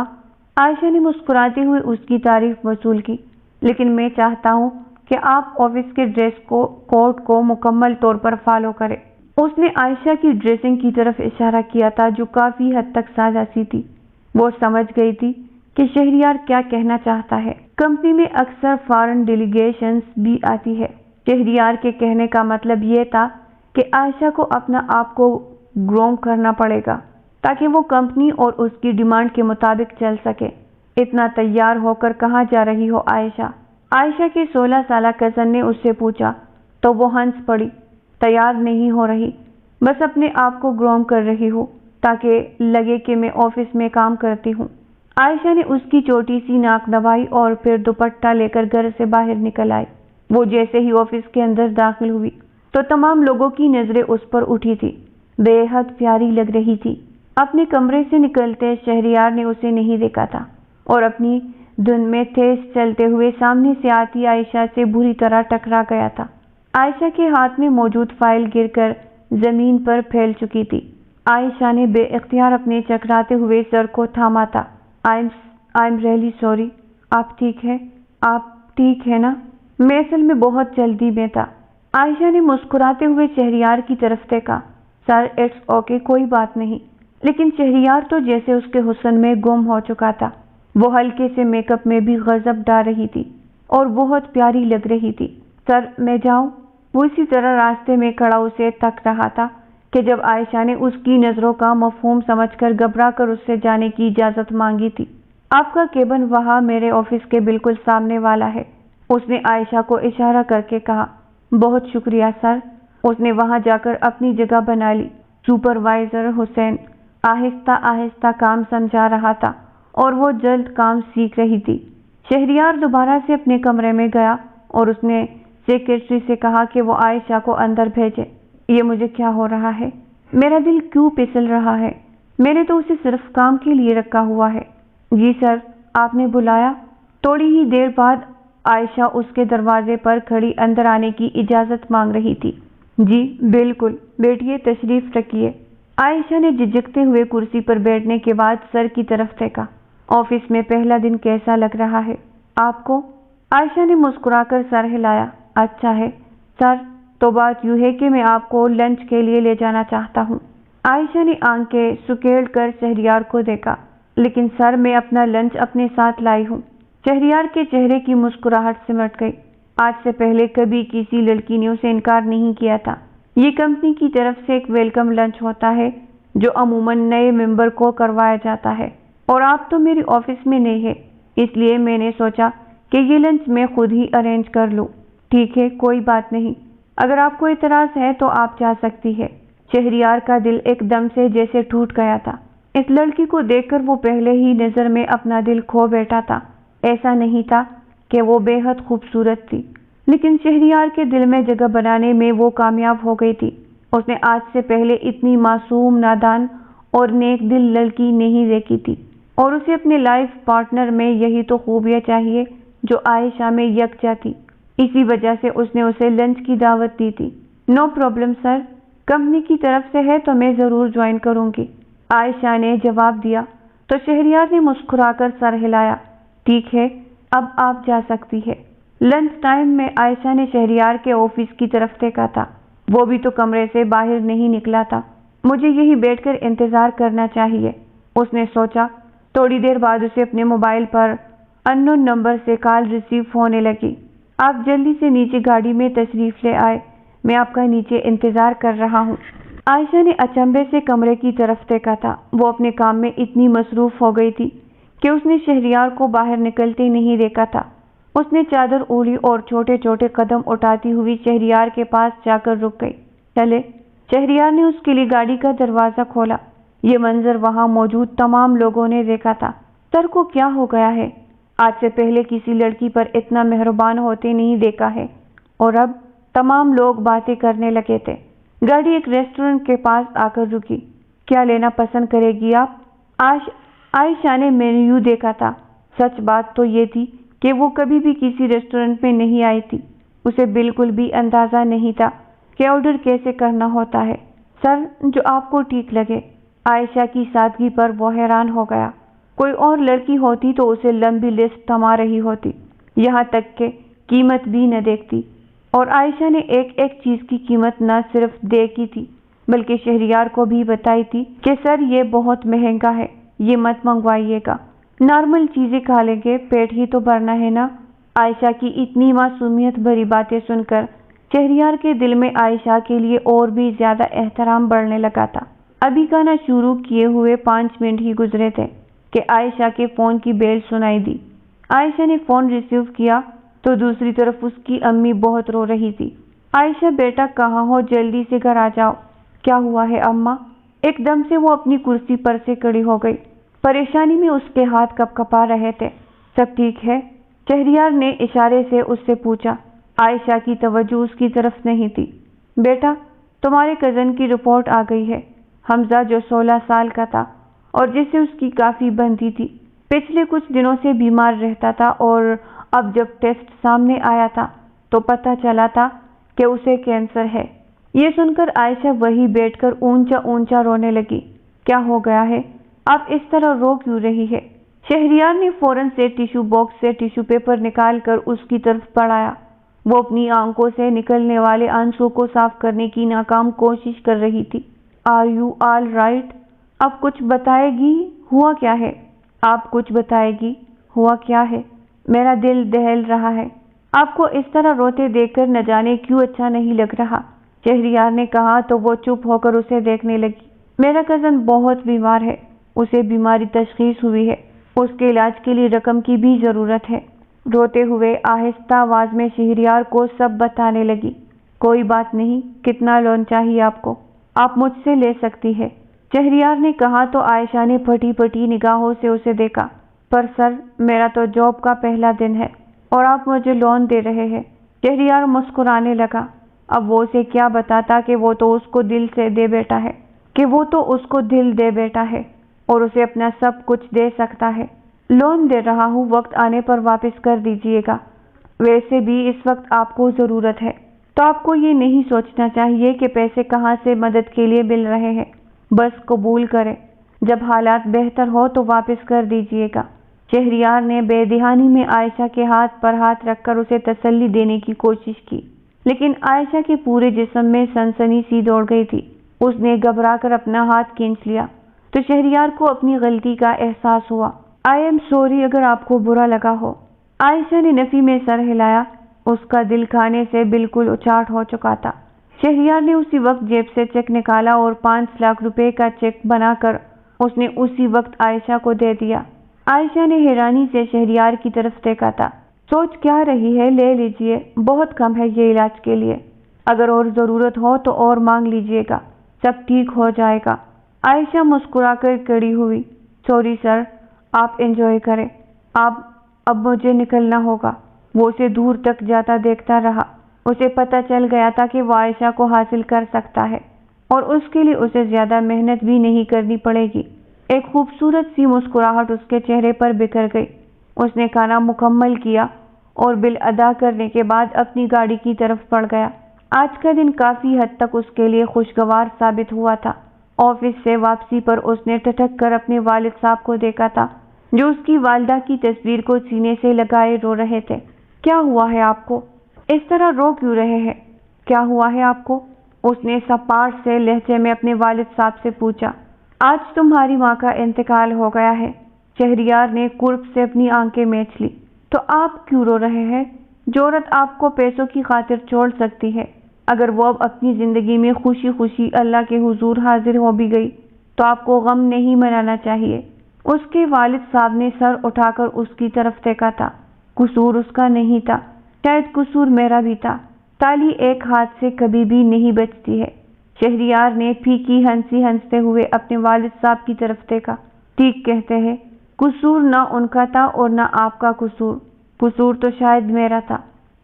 عائشہ نے مسکراتے ہوئے اس کی تعریف وصول کی، لیکن میں چاہتا ہوں کہ آپ آفس کے ڈریس کوڈ کو مکمل طور پر فالو کریں۔ اس نے عائشہ کی ڈریسنگ کی طرف اشارہ کیا تھا جو کافی حد تک سادہ سی تھی۔ وہ سمجھ گئی تھی کہ شہریار کیا کہنا چاہتا ہے۔ کمپنی میں اکثر فارن ڈیلیگیشنز بھی آتی ہے۔ شہریار کے کہنے کا مطلب یہ تھا کہ عائشہ کو اپنا آپ کو گروم کرنا پڑے گا تاکہ وہ کمپنی اور اس کی ڈیمانڈ کے مطابق چل سکے۔ اتنا تیار ہو کر کہاں جا رہی ہو عائشہ؟ عائشہ کے 16 سالہ کزن نے اس سے پوچھا تو وہ ہنس پڑی۔ تیار نہیں ہو رہی، بس اپنے آپ کو گروم کر رہی ہوں تاکہ لگے کہ میں آفس میں کام کرتی ہوں۔ عائشہ نے اس کی چھوٹی سی ناک دبائی اور پھر دوپٹہ لے کر گھر سے باہر نکل آئی۔ وہ جیسے ہی آفس کے اندر داخل ہوئی تو تمام لوگوں کی نظریں اس پر اٹھی تھی۔ بے حد پیاری لگ رہی تھی۔ اپنے کمرے سے نکلتے شہریار نے اسے نہیں دیکھا تھا اور اپنی دھن میں تیز چلتے ہوئے سامنے سے آتی عائشہ سے بری طرح ٹکرا گیا تھا۔ عائشہ کے ہاتھ میں موجود فائل گر کر زمین پر پھیل چکی تھی۔ عائشہ نے بے اختیار اپنے چکراتے ہوئے سر کو تھاما تھا۔ I'm really sorry۔ آپ ٹھیک ہے؟ آپ ٹھیک ہے نا؟ میں اصل میں بہت جلدی میں تھا۔ عائشہ نے مسکراتے ہوئے شہریار کی طرف دیکھا۔ سر اٹس اوکے، کوئی بات نہیں۔ لیکن شہریار تو جیسے اس کے حسن میں گم ہو چکا تھا۔ وہ ہلکے سے میک اپ میں بھی غضب ڈال رہی تھی اور بہت پیاری لگ رہی تھی۔ سر میں جاؤں؟ وہ اسی طرح راستے میں کھڑا اسے تک رہا تھا کہ جب عائشہ نے اس کی نظروں کا مفہوم سمجھ کر گھبرا کر اس سے جانے کی اجازت مانگی تھی۔ آپ کا کیبن وہاں میرے آفس کے بالکل سامنے والا ہے، اس نے عائشہ کو اشارہ کر کے کہا۔ بہت شکریہ سر۔ اس نے وہاں جا کر اپنی جگہ بنا لی۔ سپروائزر حسین آہستہ آہستہ کام سمجھا رہا تھا اور وہ جلد کام سیکھ رہی تھی۔ شہریار دوبارہ سے اپنے کمرے میں گیا اور اس نے سیکرٹری سے کہا کہ وہ عائشہ کو اندر بھیجے۔ یہ مجھے کیا ہو رہا ہے؟ میرا دل کیوں پھسل رہا ہے؟ میں نے تو اسے صرف کام کے لیے رکھا ہوا ہے۔ جی سر، آپ نے بلایا؟ تھوڑی ہی دیر بعد عائشہ اس کے دروازے پر کھڑی اندر آنے کی اجازت مانگ رہی تھی۔ جی بالکل، بیٹھیے، تشریف رکھیے۔ عائشہ نے جھجکتے ہوئے کرسی پر بیٹھنے کے بعد سر کی طرف دیکھا۔ آفس میں پہلا دن کیسا لگ رہا ہے آپ کو؟ عائشہ نے مسکرا کر سر ہلایا۔ اچھا ہے سر، تو بات یوں ہے کہ میں آپ کو لنچ کے لیے لے جانا چاہتا ہوں۔ عائشہ نے آنکھیں سکیڑ کر شہریار کو دیکھا۔ لیکن سر میں اپنا لنچ اپنے ساتھ لائی ہوں۔ شہریار کے چہرے کی مسکراہٹ سمٹ گئی۔ آج سے پہلے کبھی کسی لڑکی نے اسے انکار نہیں کیا تھا۔ یہ کمپنی کی طرف سے ایک ویلکم لنچ ہوتا ہے جو عموماً نئے ممبر کو کروایا جاتا ہے، اور آپ تو میری آفس میں نہیں ہے، اس لیے میں نے سوچا کہ یہ لنچ میں خود ہی ارینج کر لوں۔ ٹھیک ہے، کوئی بات نہیں، اگر آپ کو اعتراض ہے تو آپ جا سکتی ہے۔ شہریار کا دل ایک دم سے جیسے ٹوٹ گیا تھا۔ اس لڑکی کو دیکھ کر وہ پہلے ہی نظر میں اپنا دل کھو بیٹھا تھا۔ ایسا نہیں تھا کہ وہ بے حد خوبصورت تھی، لیکن شہریار کے دل میں جگہ بنانے میں وہ کامیاب ہو گئی تھی۔ اس نے آج سے پہلے اتنی معصوم، نادان اور نیک دل لڑکی نہیں دیکھی تھی، اور اسے اپنے لائف پارٹنر میں یہی تو خوبیاں چاہیے جو عائشہ میں یکجا تھی۔ اسی وجہ سے اس نے اسے لنچ کی دعوت دی تھی۔ نو پرابلم سر، کمپنی کی طرف سے ہے تو میں ضرور جوائن کروں گی، عائشہ نے جواب دیا تو شہریار نے مسکرا کر سر ہلایا۔ ٹھیک ہے، اب آپ جا سکتی ہے۔ لنچ ٹائم میں عائشہ نے شہریار کے آفس کی طرف دیکھا تھا۔ وہ بھی تو کمرے سے باہر نہیں نکلا تھا۔ مجھے یہی بیٹھ کر انتظار کرنا چاہیے، اس نے سوچا۔ تھوڑی دیر بعد اسے اپنے موبائل پر ان نون نمبر سے کال ریسیو ہونے لگی۔ آپ جلدی سے نیچے گاڑی میں تشریف لے آئے، میں آپ کا نیچے انتظار کر رہا ہوں۔ عائشہ نے اچنبھے سے کمرے کی طرف دیکھا تھا۔ وہ اپنے کام میں اتنی مصروف ہو گئی تھی کہ اس نے شہریار کو باہر نکلتے نہیں دیکھا تھا۔ اس نے چادر اوڑھی اور چھوٹے چھوٹے قدم اٹھاتی ہوئی شہریار کے پاس جا کر رک گئی۔ چلے، شہریار نے اس کے لیے گاڑی کا دروازہ کھولا۔ یہ منظر وہاں موجود تمام لوگوں نے دیکھا تھا۔ سر کو کیا ہو گیا ہے؟ آج سے پہلے کسی لڑکی پر اتنا مہربان ہوتے نہیں دیکھا ہے، اور اب تمام لوگ باتیں کرنے لگے تھے۔ گاڑی ایک ریسٹورنٹ کے پاس آ کر رکی۔ کیا لینا پسند کرے گی آپ؟ عائشہ نے مینیو دیکھا تھا۔ سچ بات تو یہ تھی کہ وہ کبھی بھی کسی ریسٹورنٹ میں نہیں آئی تھی۔ اسے بالکل بھی اندازہ نہیں تھا کہ آرڈر کیسے کرنا ہوتا ہے۔ سر، جو آپ کو ٹھیک لگے۔ عائشہ کی سادگی پر وہ حیران ہو گیا۔ کوئی اور لڑکی ہوتی تو اسے لمبی لسٹ تھما رہی ہوتی، یہاں تک کہ قیمت بھی نہ دیکھتی، اور عائشہ نے ایک ایک چیز کی قیمت نہ صرف دیکھی تھی بلکہ شہریار کو بھی بتائی تھی کہ سر یہ بہت مہنگا ہے، یہ مت منگوائیے گا، نارمل چیزیں کھا لیں گے، پیٹ ہی تو بھرنا ہے نا۔ عائشہ کی اتنی معصومیت بھری باتیں سن کر شہریار کے دل میں عائشہ کے لیے اور بھی زیادہ احترام بڑھنے لگا تھا۔ ابھی کھانا شروع کیے ہوئے 5 منٹ ہی گزرے تھے کہ عائشہ کے فون کی بیل سنائی دی۔ عائشہ نے فون ریسیو کیا تو دوسری طرف اس کی امی بہت رو رہی تھی۔ عائشہ بیٹا کہاں ہو، جلدی سے گھر آ جاؤ۔ کیا ہوا ہے اماں؟ ایک دم سے وہ اپنی کرسی پر سے کھڑی ہو گئی۔ پریشانی میں اس کے ہاتھ کپ کپا رہے تھے۔ سب ٹھیک ہے؟ شہریار نے اشارے سے اس سے پوچھا۔ عائشہ کی توجہ اس کی طرف نہیں تھی۔ بیٹا، تمہارے کزن کی رپورٹ آ گئی ہے، حمزہ جو 16 سال کا تھا اور جس سے اس کی کافی بنتی تھی، پچھلے کچھ دنوں سے بیمار رہتا تھا، اور اب جب ٹیسٹ سامنے آیا تھا تو پتہ چلا تھا کہ اسے کینسر ہے۔ یہ سن کر عائشہ وہی بیٹھ کر اونچا اونچا رونے لگی۔ کیا ہو گیا ہے؟ آپ اس طرح رو کیوں رہی ہے؟ شہریار نے فوراً سے ٹیشو باکس سے ٹیشو پیپر نکال کر اس کی طرف بڑھایا۔ وہ اپنی آنکھوں سے نکلنے والے آنسو کو صاف کرنے کی ناکام کوشش کر رہی تھی۔ Are you all right? اب کچھ بتائے گی، ہوا کیا ہے؟ آپ کچھ بتائے گی، ہوا کیا ہے؟ میرا دل دہل رہا ہے۔ آپ کو اس طرح روتے دیکھ کر نہ جانے کیوں اچھا نہیں لگ رہا، شہریار نے کہا تو وہ چپ ہو کر اسے دیکھنے لگی۔ میرا کزن بہت بیمار ہے، اسے بیماری تشخیص ہوئی ہے، اس کے علاج کے لیے رقم کی بھی ضرورت ہے۔ روتے ہوئے آہستہ آواز میں شہریار کو سب بتانے لگی۔ کوئی بات نہیں، کتنا لون چاہیے آپ کو؟ آپ مجھ سے لے سکتی ہے، شہریار نے کہا تو عائشہ نے پھٹی پھٹی نگاہوں سے اسے دیکھا۔ پر سر، میرا تو جاب کا پہلا دن ہے اور آپ مجھے لون دے رہے ہیں۔ شہریار مسکرانے لگا۔ اب وہ اسے کیا بتاتا کہ وہ تو اس کو دل دے بیٹا ہے اور اسے اپنا سب کچھ دے سکتا ہے۔ لون دے رہا ہوں، وقت آنے پر واپس کر دیجیے گا۔ ویسے بھی اس وقت آپ کو ضرورت ہے تو آپ کو یہ نہیں سوچنا چاہیے کہ پیسے کہاں سے مدد کے لیے مل رہے ہیں، بس قبول کریں، جب حالات بہتر ہو تو واپس کر دیجیے گا۔ شہریار نے بے دہانی میں عائشہ کے ہاتھ پر ہاتھ رکھ کر اسے تسلی دینے کی کوشش کی، لیکن عائشہ کے پورے جسم میں سنسنی سی دوڑ گئی تھی۔ اس نے گھبرا کر اپنا ہاتھ کھینچ لیا تو شہریار کو اپنی غلطی کا احساس ہوا۔ آئی ایم سوری اگر آپ کو برا لگا ہو۔ عائشہ نے نفی میں سر ہلایا۔ اس کا دل کھانے سے بالکل اچاٹ ہو چکا تھا۔ شہریار نے اسی وقت جیب سے چیک نکالا اور 5 لاکھ روپے کا چیک بنا کر اس نے اسی وقت عائشہ کو دے دیا۔ عائشہ نے حیرانی سے شہریار کی طرف دیکھا تھا۔ سوچ کیا رہی ہے، لے لیجئے، بہت کم ہے یہ علاج کے لیے، اگر اور ضرورت ہو تو اور مانگ لیجئے گا، سب ٹھیک ہو جائے گا۔ عائشہ مسکرا کر کھڑی ہوئی۔ سوری سر، آپ انجوائے کریں، اب مجھے نکلنا ہوگا۔ وہ اسے دور تک جاتا دیکھتا رہا۔ اسے پتہ چل گیا تھا کہ وہ عائشہ کو حاصل کر سکتا ہے اور اس کے لیے اسے زیادہ محنت بھی نہیں کرنی پڑے گی۔ ایک خوبصورت سی مسکراہٹ اس کے چہرے پر بکھر گئی۔ اس نے کھانا مکمل کیا اور بل ادا کرنے کے بعد اپنی گاڑی کی طرف بڑھ گیا۔ آج کا دن کافی حد تک اس کے لیے خوشگوار ثابت ہوا تھا۔ آفس سے واپسی پر اس نے ٹھٹک کر اپنے والد صاحب کو دیکھا تھا، جو اس کی والدہ کی تصویر کو سینے سے لگائے رو رہے تھے۔ کیا ہوا ہے آپ کو؟ اس طرح رو کیوں رہے ہیں؟ کیا ہوا ہے آپ کو؟ اس نے سپاٹ سے لہجے میں اپنے والد صاحب سے پوچھا۔ آج تمہاری ماں کا انتقال ہو گیا ہے۔ شہریار نے قرب سے اپنی آنکھیں میچ لی۔ تو آپ کیوں رو رہے ہیں؟ جو عورت آپ کو پیسوں کی خاطر چھوڑ سکتی ہے، اگر وہ اب اپنی زندگی میں خوشی خوشی اللہ کے حضور حاضر ہو بھی گئی تو آپ کو غم نہیں منانا چاہیے۔ اس کے والد صاحب نے سر اٹھا کر اس کی طرف دیکھا تھا۔ قصور اس کا نہیں تھا، شاید قصور میرا بھی تھا۔ تالی ایک ہاتھ سے کبھی بھی نہیں بچتی ہے۔ شہریار نے پھیکی ہنسی ہنستے ہوئے اپنے والد صاحب کی طرف دیکھا۔ ٹھیک کہتے ہیں، قصور نہ ان کا تھا اور نہ آپ کا قصور۔ قصور تو شاید میرا تھا،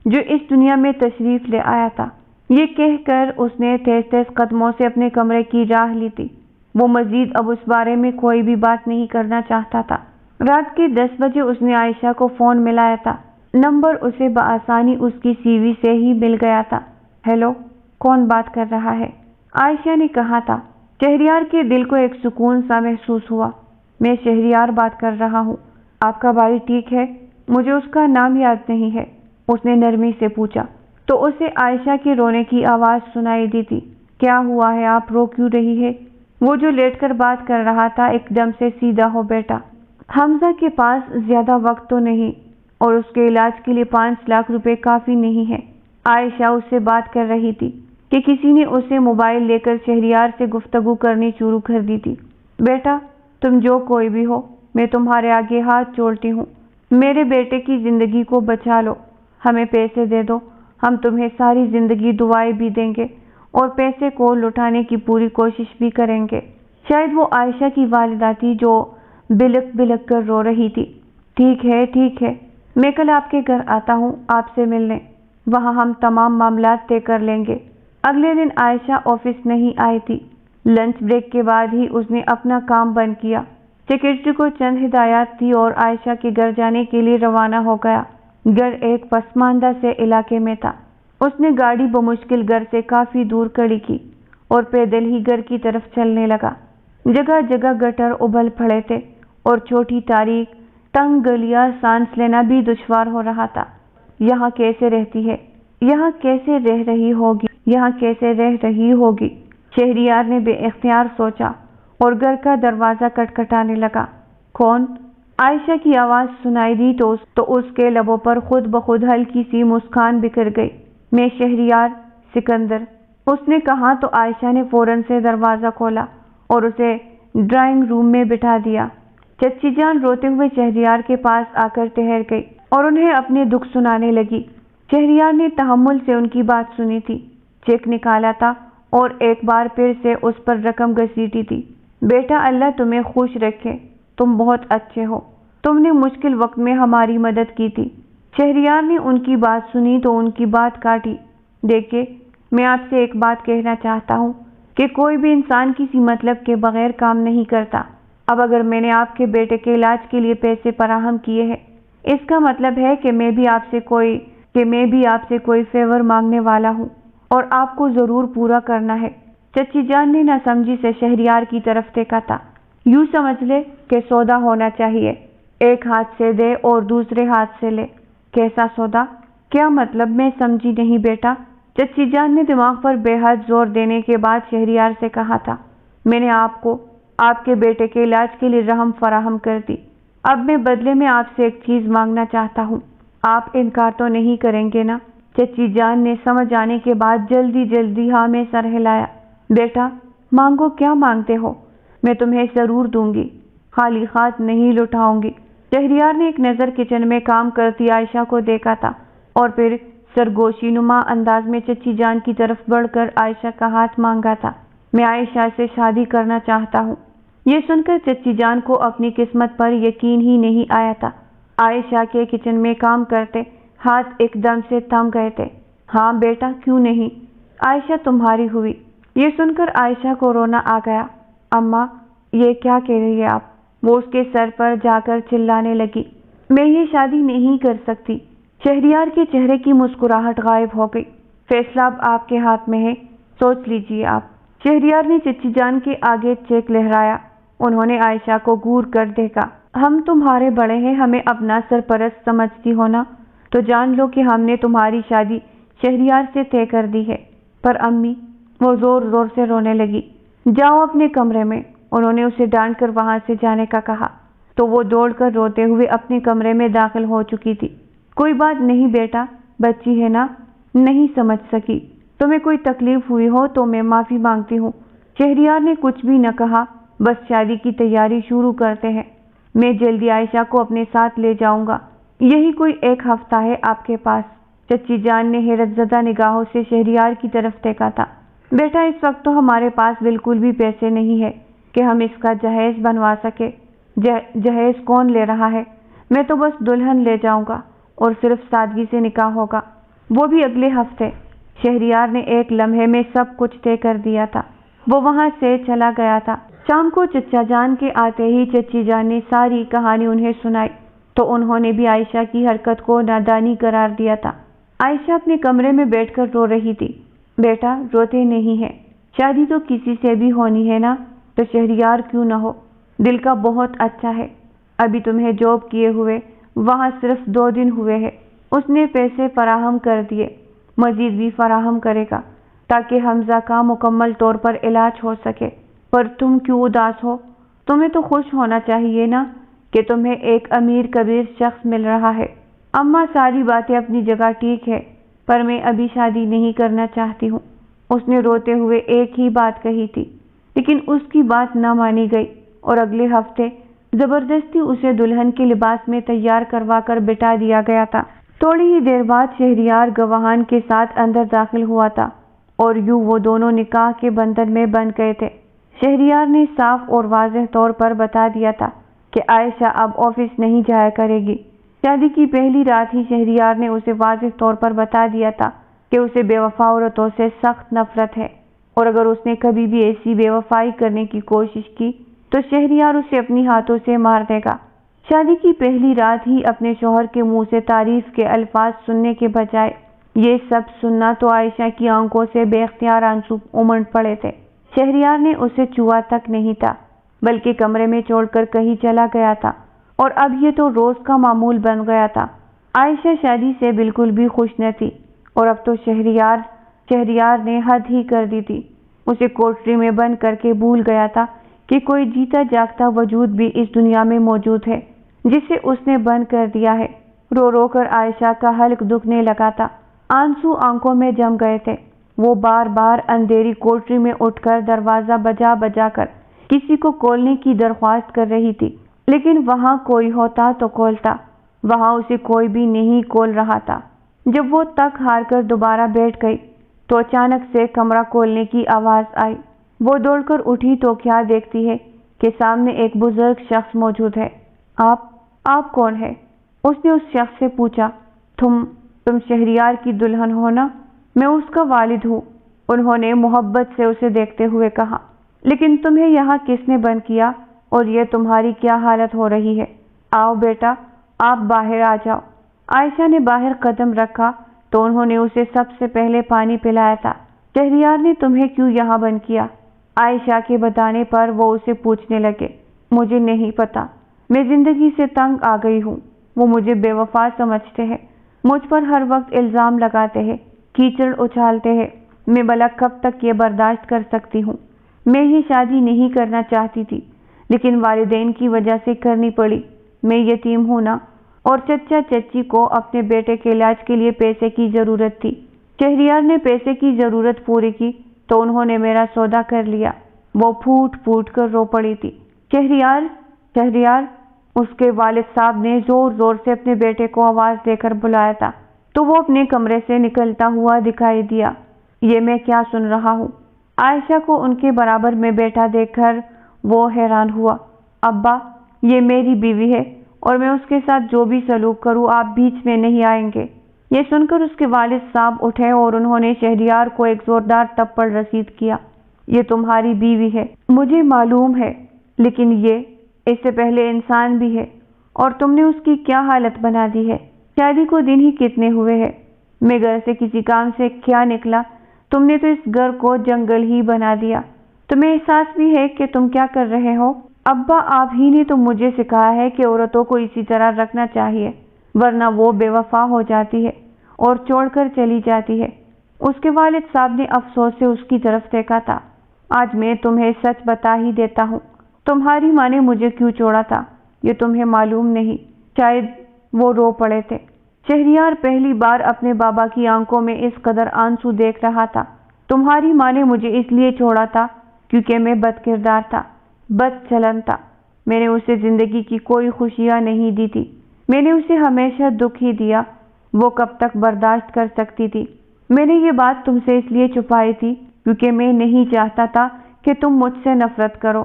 جو اس دنیا میں تشریف لے آیا تھا۔ یہ کہہ کر اس نے تیز تیز قدموں سے اپنے کمرے کی راہ لی تھی۔ وہ مزید اب اس بارے میں کوئی بھی بات نہیں کرنا چاہتا تھا۔ رات کے 10 بجے اس نے عائشہ کو فون ملایا تھا۔ نمبر اسے بآسانی اس کی سی وی سے ہی مل گیا تھا۔ ہیلو، کون بات کر رہا ہے؟ عائشہ نے کہا تھا۔ شہریار کے دل کو ایک سکون سا محسوس ہوا۔ میں شہریار بات کر رہا ہوں۔ آپ کا بھائی ٹھیک ہے؟ مجھے اس کا نام یاد نہیں ہے، اس نے نرمی سے پوچھا۔ تو اسے عائشہ کے رونے کی آواز سنائی دی تھی۔ کیا ہوا ہے، آپ رو کیوں رہی ہے؟ وہ جو لیٹ کر بات کر رہا تھا ایک دم سے سیدھا ہو بیٹھا۔ حمزہ کے پاس زیادہ وقت تو نہیں اور اس کے علاج کے لیے 5 لاکھ روپے کافی نہیں ہے۔ عائشہ اس سے بات کر رہی تھی کہ کسی نے اسے موبائل لے کر شہریار سے گفتگو کرنی شروع کر دی تھی۔ بیٹا، تم جو کوئی بھی ہو، میں تمہارے آگے ہاتھ جوڑتی ہوں۔ میرے بیٹے کی زندگی کو بچا لو۔ ہمیں پیسے دے دو، ہم تمہیں ساری زندگی دعائیں بھی دیں گے اور پیسے کو لوٹانے کی پوری کوشش بھی کریں گے۔ شاید وہ عائشہ کی والدہ تھی جو بلک بلک کر رو رہی تھی۔ ٹھیک ہے، ٹھیک ہے، میں کل آپ کے گھر آتا ہوں آپ سے ملنے، وہاں ہم تمام معاملات طے کر لیں گے۔ اگلے دن عائشہ آفس نہیں آئی تھی۔ لنچ بریک کے بعد ہی اس نے اپنا کام بند کیا۔ سیکرٹری کو چند ہدایات تھی اور عائشہ کے گھر جانے کے لیے روانہ ہو گیا۔ گھر ایک پسماندہ سے علاقے میں تھا۔ اس نے گاڑی بمشکل گھر سے کافی دور کھڑی کی اور پیدل ہی گھر کی طرف چلنے لگا۔ جگہ جگہ گٹر ابل پڑے تھے اور چھوٹی تاریک تنگ گلیاں سانس لینا بھی دشوار ہو رہا تھا۔ یہاں کیسے رہتی ہے؟ یہاں کیسے رہ رہی ہوگی؟ یہاں کیسے رہ رہی ہوگی؟ شہریار نے بے اختیار سوچا اور گھر کا دروازہ کھٹکھٹانے لگا۔ کون؟ عائشہ کی آواز سنائی دی تو اس کے لبوں پر خود بخود ہلکی سی مسکان بکھر گئی۔ میں شہریار، سکندر، اس نے کہا تو عائشہ نے فوراً سے دروازہ کھولا اور اسے ڈرائنگ روم میں بٹھا دیا۔ چچی جان روتے ہوئے شہریار کے پاس آ کر ٹھہر گئی اور انہیں اپنے دکھ سنانے لگی۔ شہریار نے تحمل سے ان کی بات سنی تھی، چیک نکالا تھا اور ایک بار پھر سے اس پر رقم گھسیٹی تھی۔ بیٹا، اللہ تمہیں خوش رکھے، تم بہت اچھے ہو، تم نے مشکل وقت میں ہماری مدد کی تھی۔ شہریار نے ان کی بات سنی تو ان کی بات کاٹی۔ دیکھیے، میں آپ سے ایک بات کہنا چاہتا ہوں کہ کوئی بھی انسان کسی مطلب کے بغیر کام نہیں کرتا۔ اب اگر میں نے آپ کے بیٹے کے علاج کے لیے پیسے فراہم کیے ہیں، اس کا مطلب ہے کہ میں بھی آپ سے کوئی فیور مانگنے والا ہوں اور آپ کو ضرور پورا کرنا ہے۔ چچی جان نے ناسمجھی سے شہریار کی طرف دیکھا تھا۔ یوں سمجھ لے کہ سودا ہونا چاہیے، ایک ہاتھ سے دے اور دوسرے ہاتھ سے لے۔ کیسا سودا؟ کیا مطلب؟ میں سمجھی نہیں بیٹا۔ چچی جان نے دماغ پر بے حد زور دینے کے بعد شہریار سے کہا تھا، میں نے آپ کو آپ کے بیٹے کے علاج کے لیے رقم فراہم کر دی۔ اب میں بدلے میں آپ سے ایک چیز مانگنا چاہتا ہوں، آپ انکار تو نہیں کریں گے نا؟ چچی جان نے سمجھ آنے کے بعد جلدی ہاں میں سر ہلایا۔ بیٹا، مانگو، کیا مانگتے ہو؟ میں تمہیں ضرور دوں گی، خالی ہاتھ نہیں لٹاؤں گی۔ شہریار نے ایک نظر کچن میں کام کرتی عائشہ کو دیکھا تھا اور پھر سرگوشی نما انداز میں چچی جان کی طرف بڑھ کر عائشہ کا ہاتھ مانگا تھا۔ میں عائشہ سے شادی کرنا چاہتا ہوں۔ یہ سن کر چچی جان کو اپنی قسمت پر یقین ہی نہیں آیا تھا۔ عائشہ کے کچن میں کام کرتے ہاتھ ایک دم سے تھم گئے تھے۔ ہاں بیٹا، کیوں نہیں، عائشہ تمہاری ہوئی۔ یہ سن کر عائشہ کو رونا آ گیا۔ اماں، یہ کیا کہہ رہی ہے آپ؟ وہ اس کے سر پر جا کر چلانے لگی۔ میں یہ شادی نہیں کر سکتی۔ شہریار کے چہرے کی مسکراہٹ غائب ہو گئی۔ فیصلہ اب آپ کے ہاتھ میں ہے، سوچ لیجیے آپ۔ شہریار نے چچی جان کے آگے چیک لہرایا۔ انہوں نے عائشہ کو گور کر دیکھا۔ ہم تمہارے بڑے ہیں، ہمیں اپنا سرپرست سمجھتی ہو نا؟ تو جان لو کہ ہم نے تمہاری شادی شہریار سے طے کر دی ہے۔ پر امی، وہ زور زور سے رونے لگی۔ جاؤ اپنے کمرے میں، انہوں نے اسے ڈانٹ کر وہاں سے جانے کا کہا تو وہ دوڑ کر روتے ہوئے اپنے کمرے میں داخل ہو چکی تھی۔ کوئی بات نہیں بیٹا، بچی ہے نا، نہیں سمجھ سکی۔ تمہیں کوئی تکلیف ہوئی ہو تو میں معافی مانگتی ہوں۔ شہریار نے کچھ بھی نہ کہا، بس شادی کی تیاری شروع کرتے ہیں۔ میں جلدی عائشہ کو اپنے ساتھ لے جاؤں گا، یہی کوئی ایک ہفتہ ہے آپ کے پاس۔ چچی جان نے حیرت زدہ نگاہوں سے شہریار کی طرف دیکھا تھا۔ بیٹا، اس وقت تو ہمارے پاس بالکل بھی پیسے نہیں ہے کہ ہم اس کا جہیز بنوا سکے۔ جہیز کون لے رہا ہے؟ میں تو بس دلہن لے جاؤں گا اور صرف سادگی سے نکاح ہوگا، وہ بھی اگلے ہفتے۔ شہریار نے ایک لمحے میں سب کچھ طے کر دیا تھا۔ وہ وہاں سے چلا گیا تھا۔ شام کو چچا جان کے آتے ہی چچی جان نے ساری کہانی انہیں سنائی تو انہوں نے بھی عائشہ کی حرکت کو نادانی قرار دیا تھا۔ عائشہ اپنے کمرے میں بیٹھ کر رو رہی تھی۔ بیٹا، روتے نہیں ہے، شادی تو کسی سے بھی ہونی ہے نا، تو شہریار کیوں نہ ہو؟ دل کا بہت اچھا ہے۔ ابھی تمہیں جاب کیے ہوئے وہاں صرف 2 دن ہوئے ہیں۔ اس نے پیسے فراہم کر دیے، مزید بھی فراہم کرے گا تاکہ حمزہ کا مکمل طور پر علاج ہو سکے۔ پر تم کیوں اداس ہو؟ تمہیں تو خوش ہونا چاہیے نا کہ تمہیں ایک امیر کبیر شخص مل رہا ہے۔ اماں، ساری باتیں اپنی جگہ ٹھیک ہے، پر میں ابھی شادی نہیں کرنا چاہتی ہوں۔ اس نے روتے ہوئے ایک ہی بات کہی تھی، لیکن اس کی بات نہ مانی گئی اور اگلے ہفتے زبردستی اسے دلہن کے لباس میں تیار کروا کر بٹھا دیا گیا تھا۔ تھوڑی ہی دیر بعد شہریار گواہان کے ساتھ اندر داخل ہوا تھا اور یوں وہ دونوں نکاح کے بندھن میں بندھ گئے تھے۔ شہریار نے صاف اور واضح طور پر بتا دیا تھا کہ عائشہ اب آفس نہیں جایا کرے گی۔ شادی کی پہلی رات ہی شہریار نے اسے واضح طور پر بتا دیا تھا کہ اسے بے وفا عورتوں سے سخت نفرت ہے، اور اگر اس نے کبھی بھی ایسی بے وفائی کرنے کی کوشش کی تو شہریار اسے اپنی ہاتھوں سے مار دے گا۔ شادی کی پہلی رات ہی اپنے شوہر کے منہ سے تعریف کے الفاظ سننے کے بجائے یہ سب سننا تو عائشہ کی آنکھوں سے بے اختیار آنسو امنڈ پڑے تھے۔ شہریار نے اسے چھوا تک نہیں تھا، بلکہ کمرے میں چھوڑ کر کہیں چلا گیا تھا، اور اب یہ تو روز کا معمول بن گیا تھا۔ عائشہ شادی سے بالکل بھی خوش نہ تھی، اور اب تو شہریار نے حد ہی کر دی تھی۔ اسے کوٹری میں بند کر کے بھول گیا تھا کہ کوئی جیتا جاگتا وجود بھی اس دنیا میں موجود ہے جسے اس نے بند کر دیا ہے۔ رو رو کر عائشہ کا حلق دکھنے لگا تھا، آنسو آنکھوں میں جم گئے تھے۔ وہ بار بار اندھیری کوٹری میں اٹھ کر دروازہ بجا بجا کر کسی کو کھولنے کی درخواست کر رہی تھی، لیکن وہاں کوئی ہوتا تو کھولتا، وہاں اسے کوئی بھی نہیں کھول رہا تھا۔ جب وہ تک ہار کر دوبارہ بیٹھ گئی تو اچانک سے کمرہ کھولنے کی آواز آئی۔ وہ دوڑ کر اٹھی تو کیا دیکھتی ہے کہ سامنے ایک بزرگ شخص موجود ہے۔ آپ کون ہے؟ اس نے اس شخص سے پوچھا۔ تم شہریار کی دلہن ہو نا؟ میں اس کا والد ہوں، انہوں نے محبت سے اسے دیکھتے ہوئے کہا۔ لیکن تمہیں یہاں کس نے بند کیا، اور یہ تمہاری کیا حالت ہو رہی ہے؟ آؤ بیٹا، آپ باہر آ جاؤ۔ عائشہ نے باہر قدم رکھا تو انہوں نے اسے سب سے پہلے پانی پلایا تھا۔ شہریار نے تمہیں کیوں یہاں بند کیا؟ عائشہ کے بتانے پر وہ اسے پوچھنے لگے۔ مجھے نہیں پتا، میں زندگی سے تنگ آ گئی ہوں۔ وہ مجھے بے وفا سمجھتے ہیں، مجھ پر ہر وقت الزام لگاتے ہیں، کیچڑ اچھالتے ہیں۔ میں بھلا کب تک یہ برداشت کر سکتی ہوں؟ میں یہ شادی نہیں کرنا چاہتی تھی، لیکن والدین کی وجہ سے کرنی پڑی۔ میں یتیم ہوں نا، اور چچا چچی کو اپنے بیٹے کے علاج کے لیے پیسے کی ضرورت تھی۔ شہریار نے پیسے کی ضرورت پوری کی تو انہوں نے میرا سودا کر لیا۔ وہ پھوٹ پھوٹ کر رو پڑی تھی۔ شہریار، اس کے والد صاحب نے زور زور سے اپنے بیٹے کو آواز دے کر بلایا تھا تو وہ اپنے کمرے سے نکلتا ہوا دکھائی دیا۔ یہ میں کیا سن رہا ہوں؟ عائشہ کو ان کے برابر میں بیٹھا دیکھ کر وہ حیران ہوا۔ ابا، یہ میری بیوی ہے، اور میں اس کے ساتھ جو بھی سلوک کروں آپ بیچ میں نہیں آئیں گے۔ یہ سن کر اس کے والد صاحب اٹھے اور انہوں نے شہریار کو ایک زوردار تھپڑ رسید کیا۔ یہ تمہاری بیوی ہے، مجھے معلوم ہے، لیکن یہ اس سے پہلے انسان بھی ہے، اور تم نے اس کی کیا حالت بنا دی ہے۔ شادی کو دن ہی کتنے ہوئے ہیں، میں گھر سے کسی کام سے کیا نکلا، تم نے تو اس گھر کو جنگل ہی بنا دیا۔ تمہیں احساس بھی ہے کہ تم کیا کر رہے ہو؟ ابا، آپ ہی نے تو مجھے سکھایا ہے کہ عورتوں کو اسی طرح رکھنا چاہیے، ورنہ وہ بے وفا ہو جاتی ہے اور چھوڑ کر چلی جاتی ہے۔ اس کے والد صاحب نے افسوس سے اس کی طرف دیکھا تھا۔ آج میں تمہیں سچ بتا ہی دیتا ہوں، تمہاری ماں نے مجھے کیوں چھوڑا تھا یہ تمہیں معلوم نہیں۔ شاید وہ رو پڑے تھے۔ شہریار پہلی بار اپنے بابا کی آنکھوں میں اس قدر آنسو دیکھ رہا تھا۔ تمہاری ماں نے مجھے اس لیے چھوڑا تھا کیونکہ میں بد کردار تھا، بد چلن تھا۔ میں نے اسے زندگی کی کوئی خوشیاں نہیں دی تھی، میں نے اسے ہمیشہ دکھ ہی دیا۔ وہ کب تک برداشت کر سکتی تھی؟ میں نے یہ بات تم سے اس لیے چھپائی تھی کیونکہ میں نہیں چاہتا تھا کہ تم مجھ سے نفرت کرو۔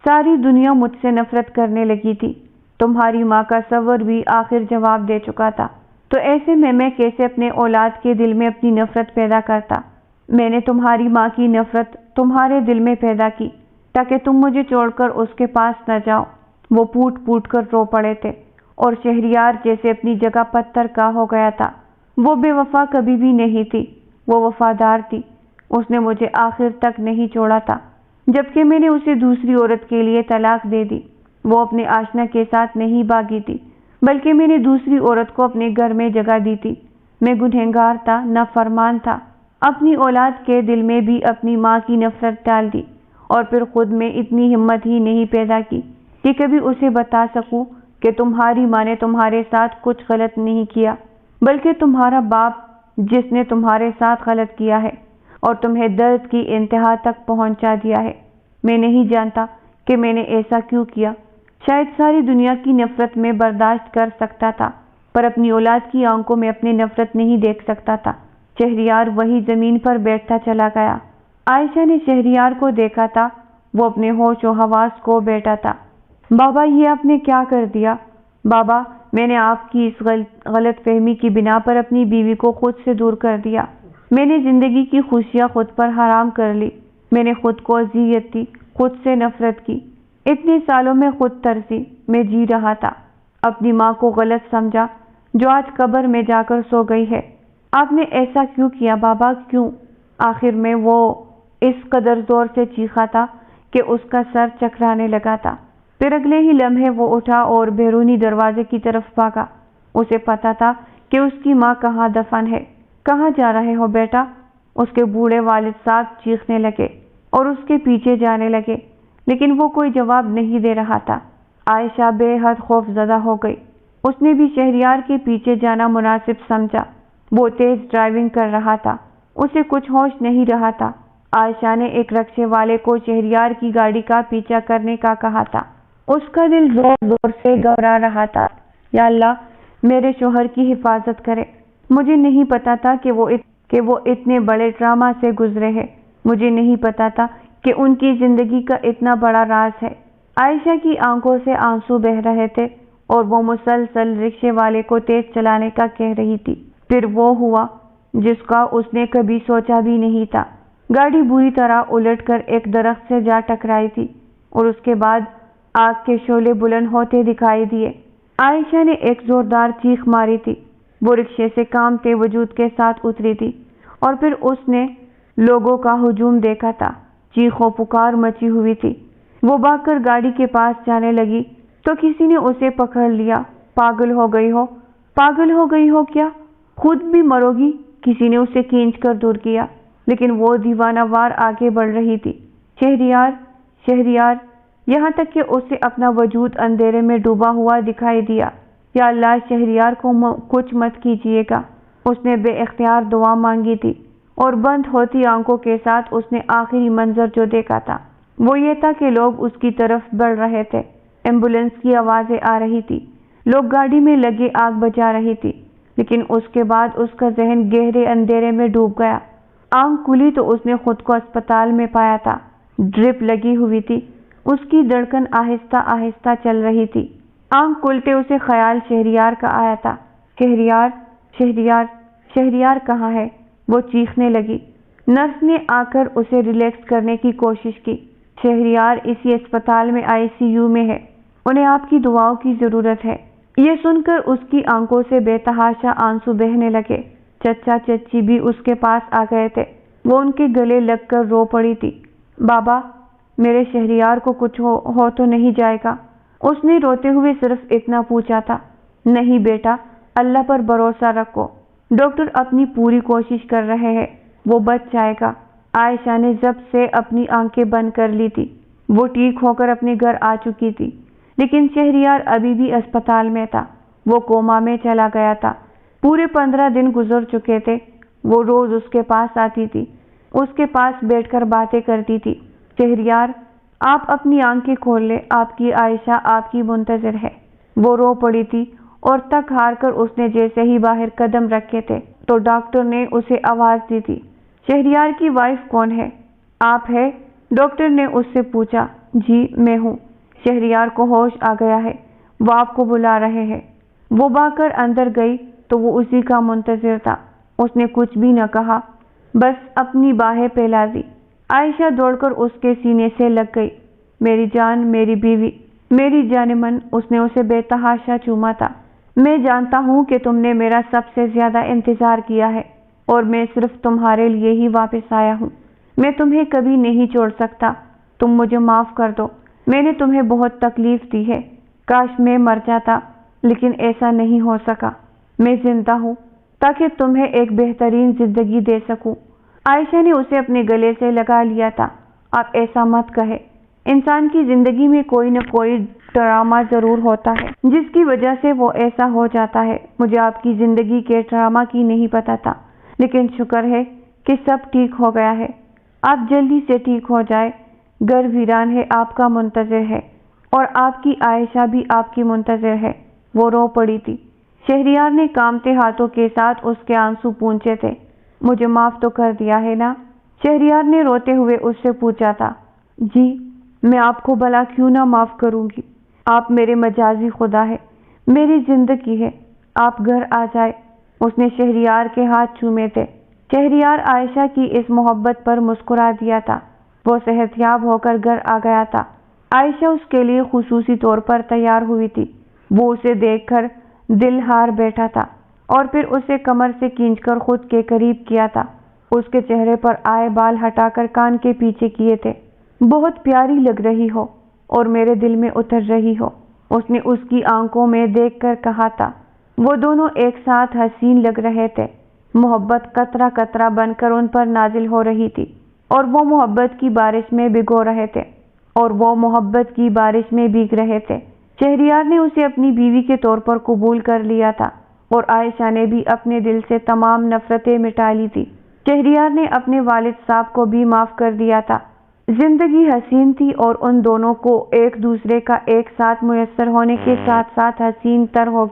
ساری دنیا مجھ سے نفرت کرنے لگی تھی۔ تمہاری ماں کا صبر بھی آخر جواب دے چکا تھا، تو ایسے میں کیسے اپنے اولاد کے دل میں اپنی نفرت پیدا کرتا؟ میں نے تمہاری ماں کی نفرت تمہارے دل میں پیدا کی تاکہ تم مجھے چھوڑ کر اس کے پاس نہ جاؤ۔ وہ پوٹ پوٹ کر رو پڑے تھے اور شہریار جیسے اپنی جگہ پتھر کا ہو گیا تھا۔ وہ بے وفا کبھی بھی نہیں تھی، وہ وفادار تھی۔ اس نے مجھے آخر تک نہیں چھوڑا تھا، جبکہ میں نے اسے دوسری عورت کے لیے طلاق دے دی۔ وہ اپنے آشنا کے ساتھ نہیں بھاگی تھی، بلکہ میں نے دوسری عورت کو اپنے گھر میں جگہ دی تھی۔ میں گنہگار تھا، نافرمان تھا۔ اپنی اولاد کے دل میں بھی اپنی ماں کی نفرت ڈال دی، اور پھر خود میں اتنی ہمت ہی نہیں پیدا کی کہ کبھی اسے بتا سکوں کہ تمہاری ماں نے تمہارے ساتھ کچھ غلط نہیں کیا، بلکہ تمہارا باپ جس نے تمہارے ساتھ غلط کیا ہے اور تمہیں درد کی انتہا تک پہنچا دیا ہے۔ میں نہیں جانتا کہ میں نے ایسا کیوں کیا۔ شاید ساری دنیا کی نفرت میں برداشت کر سکتا تھا، پر اپنی اولاد کی آنکھوں میں اپنی نفرت نہیں دیکھ سکتا تھا۔ شہریار وہی زمین پر بیٹھتا چلا گیا۔ عائشہ نے شہریار کو دیکھا تھا، وہ اپنے ہوش و حواس کو بیٹھا تھا۔ بابا، یہ آپ نے کیا کر دیا؟ بابا، میں نے آپ کی اس غلط فہمی کی بنا پر اپنی بیوی کو خود سے دور کر دیا۔ میں نے زندگی کی خوشیاں خود پر حرام کر لی۔ میں نے خود کو اذیت دی، خود سے نفرت کی۔ اتنے سالوں میں خود ترسی میں جی رہا تھا، اپنی ماں کو غلط سمجھا جو آج قبر میں جا کر سو گئی ہے۔ آپ نے ایسا کیوں کیا بابا، کیوں؟ آخر میں وہ اس قدر زور سے چیخا تھا کہ اس کا سر چکرانے لگا تھا۔ پھر اگلے ہی لمحے وہ اٹھا اور بیرونی دروازے کی طرف بھاگا۔ اسے پتا تھا کہ اس کی ماں کہاں دفن ہے۔ کہاں جا رہے ہو بیٹا؟ اس کے بوڑھے والد صاحب چیخنے لگے اور اس کے پیچھے جانے لگے، لیکن وہ کوئی جواب نہیں دے رہا تھا۔ عائشہ بے حد خوف زدہ ہو گئی۔ اس نے بھی شہریار کے پیچھے جانا مناسب سمجھا۔ وہ تیز ڈرائیونگ کر رہا تھا، اسے کچھ ہوش نہیں رہا تھا۔ عائشہ نے ایک رکشے والے کو شہریار کی گاڑی کا پیچھا کرنے کا کہا تھا۔ اس کا دل زور زور سے گھبرا رہا تھا۔ یا اللہ، میرے شوہر کی حفاظت کرے۔ مجھے نہیں پتا تھا کہ وہ اتنے بڑے ڈرامہ سے گزرے ہیں۔ مجھے نہیں پتا تھا کہ ان کی زندگی کا اتنا بڑا راز ہے۔ عائشہ کی آنکھوں سے آنسو بہہ رہے تھے اور وہ مسلسل رکشے والے کو تیز چلانے کا کہہ رہی تھی۔ پھر وہ ہوا جس کا اس نے کبھی سوچا بھی نہیں تھا۔ گاڑی بری طرح الٹ کر ایک درخت سے جا ٹکرائی تھی اور اس کے بعد آگ کے شعلے بلند ہوتے دکھائی دیے۔ عائشہ نے ایک زوردار چیخ ماری تھی۔ وہ رکشے سے کانپتے وجود کے ساتھ اتری تھی اور پھر اس نے لوگوں کا ہجوم دیکھا تھا۔ چیخ و پکار مچی ہوئی تھی۔ وہ بھاگ کر گاڑی کے پاس جانے لگی تو کسی نے اسے پکڑ لیا۔ پاگل ہو گئی ہو؟ پاگل ہو گئی ہو کیا؟ خود بھی مرو گی؟ کسی نے اسے کھینچ کر دور کیا، لیکن وہ دیوانہ وار آگے بڑھ رہی تھی۔ شہریار، شہریار، یہاں تک کہ اسے اپنا وجود اندھیرے میں ڈوبا ہوا دکھائی دیا۔ یا اللہ، شہریار کو کچھ مت کیجیے گا۔ اس نے بے اختیار دعا مانگی تھی اور بند ہوتی آنکھوں کے ساتھ اس نے آخری منظر جو دیکھا تھا وہ یہ تھا کہ لوگ اس کی طرف بڑھ رہے تھے۔ ایمبولینس کی آوازیں آ رہی تھی، لوگ گاڑی میں لگے آگ بجھا رہی تھی، لیکن اس کے بعد اس کا ذہن گہرے اندھیرے میں ڈوب گیا۔ آنکھ کھلی تو اس نے خود کو اسپتال میں پایا تھا۔ ڈرپ لگی ہوئی تھی، اس کی دھڑکن آہستہ آہستہ چل رہی تھی۔ آنکھ کھلتے اسے خیال شہریار کا آیا تھا۔ شہریار، شہریار، شہریار کہاں ہے؟ وہ چیخنے لگی۔ نرس نے آ کر اسے ریلیکس کرنے کی کوشش کی۔ شہریار اسی اسپتال میں ICU میں ہے، انہیں آپ کی دعاؤں کی ضرورت ہے۔ یہ سن کر اس کی آنکھوں سے بے تحاشا آنسو بہنے لگے۔ چچا چچی بھی اس کے پاس آ گئے تھے، وہ ان کے گلے لگ کر رو پڑی تھی۔ بابا، میرے شہریار کو کچھ ہو تو نہیں جائے گا؟ اس نے روتے ہوئے صرف اتنا پوچھا تھا۔ نہیں بیٹا، اللہ پر بھروسہ رکھو، ڈاکٹر اپنی پوری کوشش کر رہے ہیں، وہ بچ جائے گا۔ عائشہ نے جب سے اپنی آنکھیں بند کر لی تھی، وہ ٹھیک ہو کر اپنے گھر آ چکی تھی، لیکن شہریار ابھی بھی اسپتال میں تھا، وہ کوما میں چلا گیا تھا۔ پورے 15 دن گزر چکے تھے۔ وہ روز اس کے پاس آتی تھی، اس کے پاس بیٹھ کر باتیں کرتی تھی۔ شہریار، آپ اپنی آنکھیں کھول لیں، آپ کی عائشہ آپ کی منتظر ہے۔ وہ رو پڑی تھی اور تک ہار کر اس نے جیسے ہی باہر قدم رکھے تھے تو ڈاکٹر نے اسے آواز دی تھی۔ شہریار کی وائف کون ہے؟ آپ ہے؟ ڈاکٹر نے اس سے پوچھا۔ جی میں ہوں۔ شہریار کو ہوش آ گیا ہے، وہ آپ کو بلا رہے ہیں۔ وہ بھاگ کر اندر گئی تو وہ اسی کا منتظر تھا۔ اس نے کچھ بھی نہ کہا، بس اپنی باہیں پھیلا دی۔ عائشہ دوڑ کر اس کے سینے سے لگ گئی۔ میری جان، میری بیوی، میری جان من، اس نے اسے بے تحاشا چوما تھا۔ میں جانتا ہوں کہ تم نے میرا سب سے زیادہ انتظار کیا ہے اور میں صرف تمہارے لیے ہی واپس آیا ہوں۔ میں تمہیں کبھی نہیں چھوڑ سکتا، تم مجھے معاف کر دو، میں نے تمہیں بہت تکلیف دی ہے۔ کاش میں مر جاتا، لیکن ایسا نہیں ہو سکا۔ میں زندہ ہوں تاکہ تمہیں ایک بہترین زندگی دے سکوں۔ عائشہ نے اسے اپنے گلے سے لگا لیا تھا۔ آپ ایسا مت کہے، انسان کی زندگی میں کوئی نہ کوئی ڈرامہ ضرور ہوتا ہے جس کی وجہ سے وہ ایسا ہو جاتا ہے۔ مجھے آپ کی زندگی کے ڈرامہ کی نہیں پتہ تھا، لیکن شکر ہے کہ سب ٹھیک ہو گیا ہے۔ آپ جلدی سے ٹھیک ہو جائے۔ گھر ویران ہے، آپ کا منتظر ہے، اور آپ کی عائشہ بھی آپ کی منتظر ہے۔ وہ رو پڑی تھی۔ شہریار نے کانپتے ہاتھوں کے ساتھ اس کے آنسو پونچھے تھے۔ مجھے معاف تو کر دیا ہے نا؟ شہریار نے روتے ہوئے اس سے پوچھا تھا۔ جی، میں آپ کو بھلا کیوں نہ معاف کروں گی؟ آپ میرے مجازی خدا ہے، میری زندگی ہے، آپ گھر آ جائے۔ اس نے شہریار کے ہاتھ چومے تھے۔ شہریار عائشہ کی اس محبت پر مسکرا دیا تھا۔ وہ صحت یاب ہو کر گھر آ گیا تھا۔ عائشہ اس کے لیے خصوصی طور پر تیار ہوئی تھی۔ وہ اسے دیکھ کر دل ہار بیٹھا تھا اور پھر اسے کمر سے کھینچ کر خود کے قریب کیا تھا۔ اس کے چہرے پر آئے بال ہٹا کر کان کے پیچھے کیے تھے۔ بہت پیاری لگ رہی ہو اور میرے دل میں اتر رہی ہو، اس نے اس کی آنکھوں میں دیکھ کر کہا تھا۔ وہ دونوں ایک ساتھ حسین لگ رہے تھے۔ محبت قطرہ قطرہ بن کر ان پر نازل ہو رہی تھی اور وہ محبت کی بارش میں بھگو رہے تھے اور وہ محبت کی بارش میں بھیگ رہے تھے۔ شہریار نے اسے اپنی بیوی کے طور پر قبول کر لیا تھا اور عائشہ نے بھی اپنے دل سے تمام نفرتیں مٹا لی تھی۔ شہریار نے اپنے والد صاحب کو بھی معاف کر دیا تھا۔ زندگی حسین تھی اور ان دونوں کو ایک دوسرے کا ایک ساتھ میسر ہونے کے ساتھ ساتھ حسین تر ہو گئی۔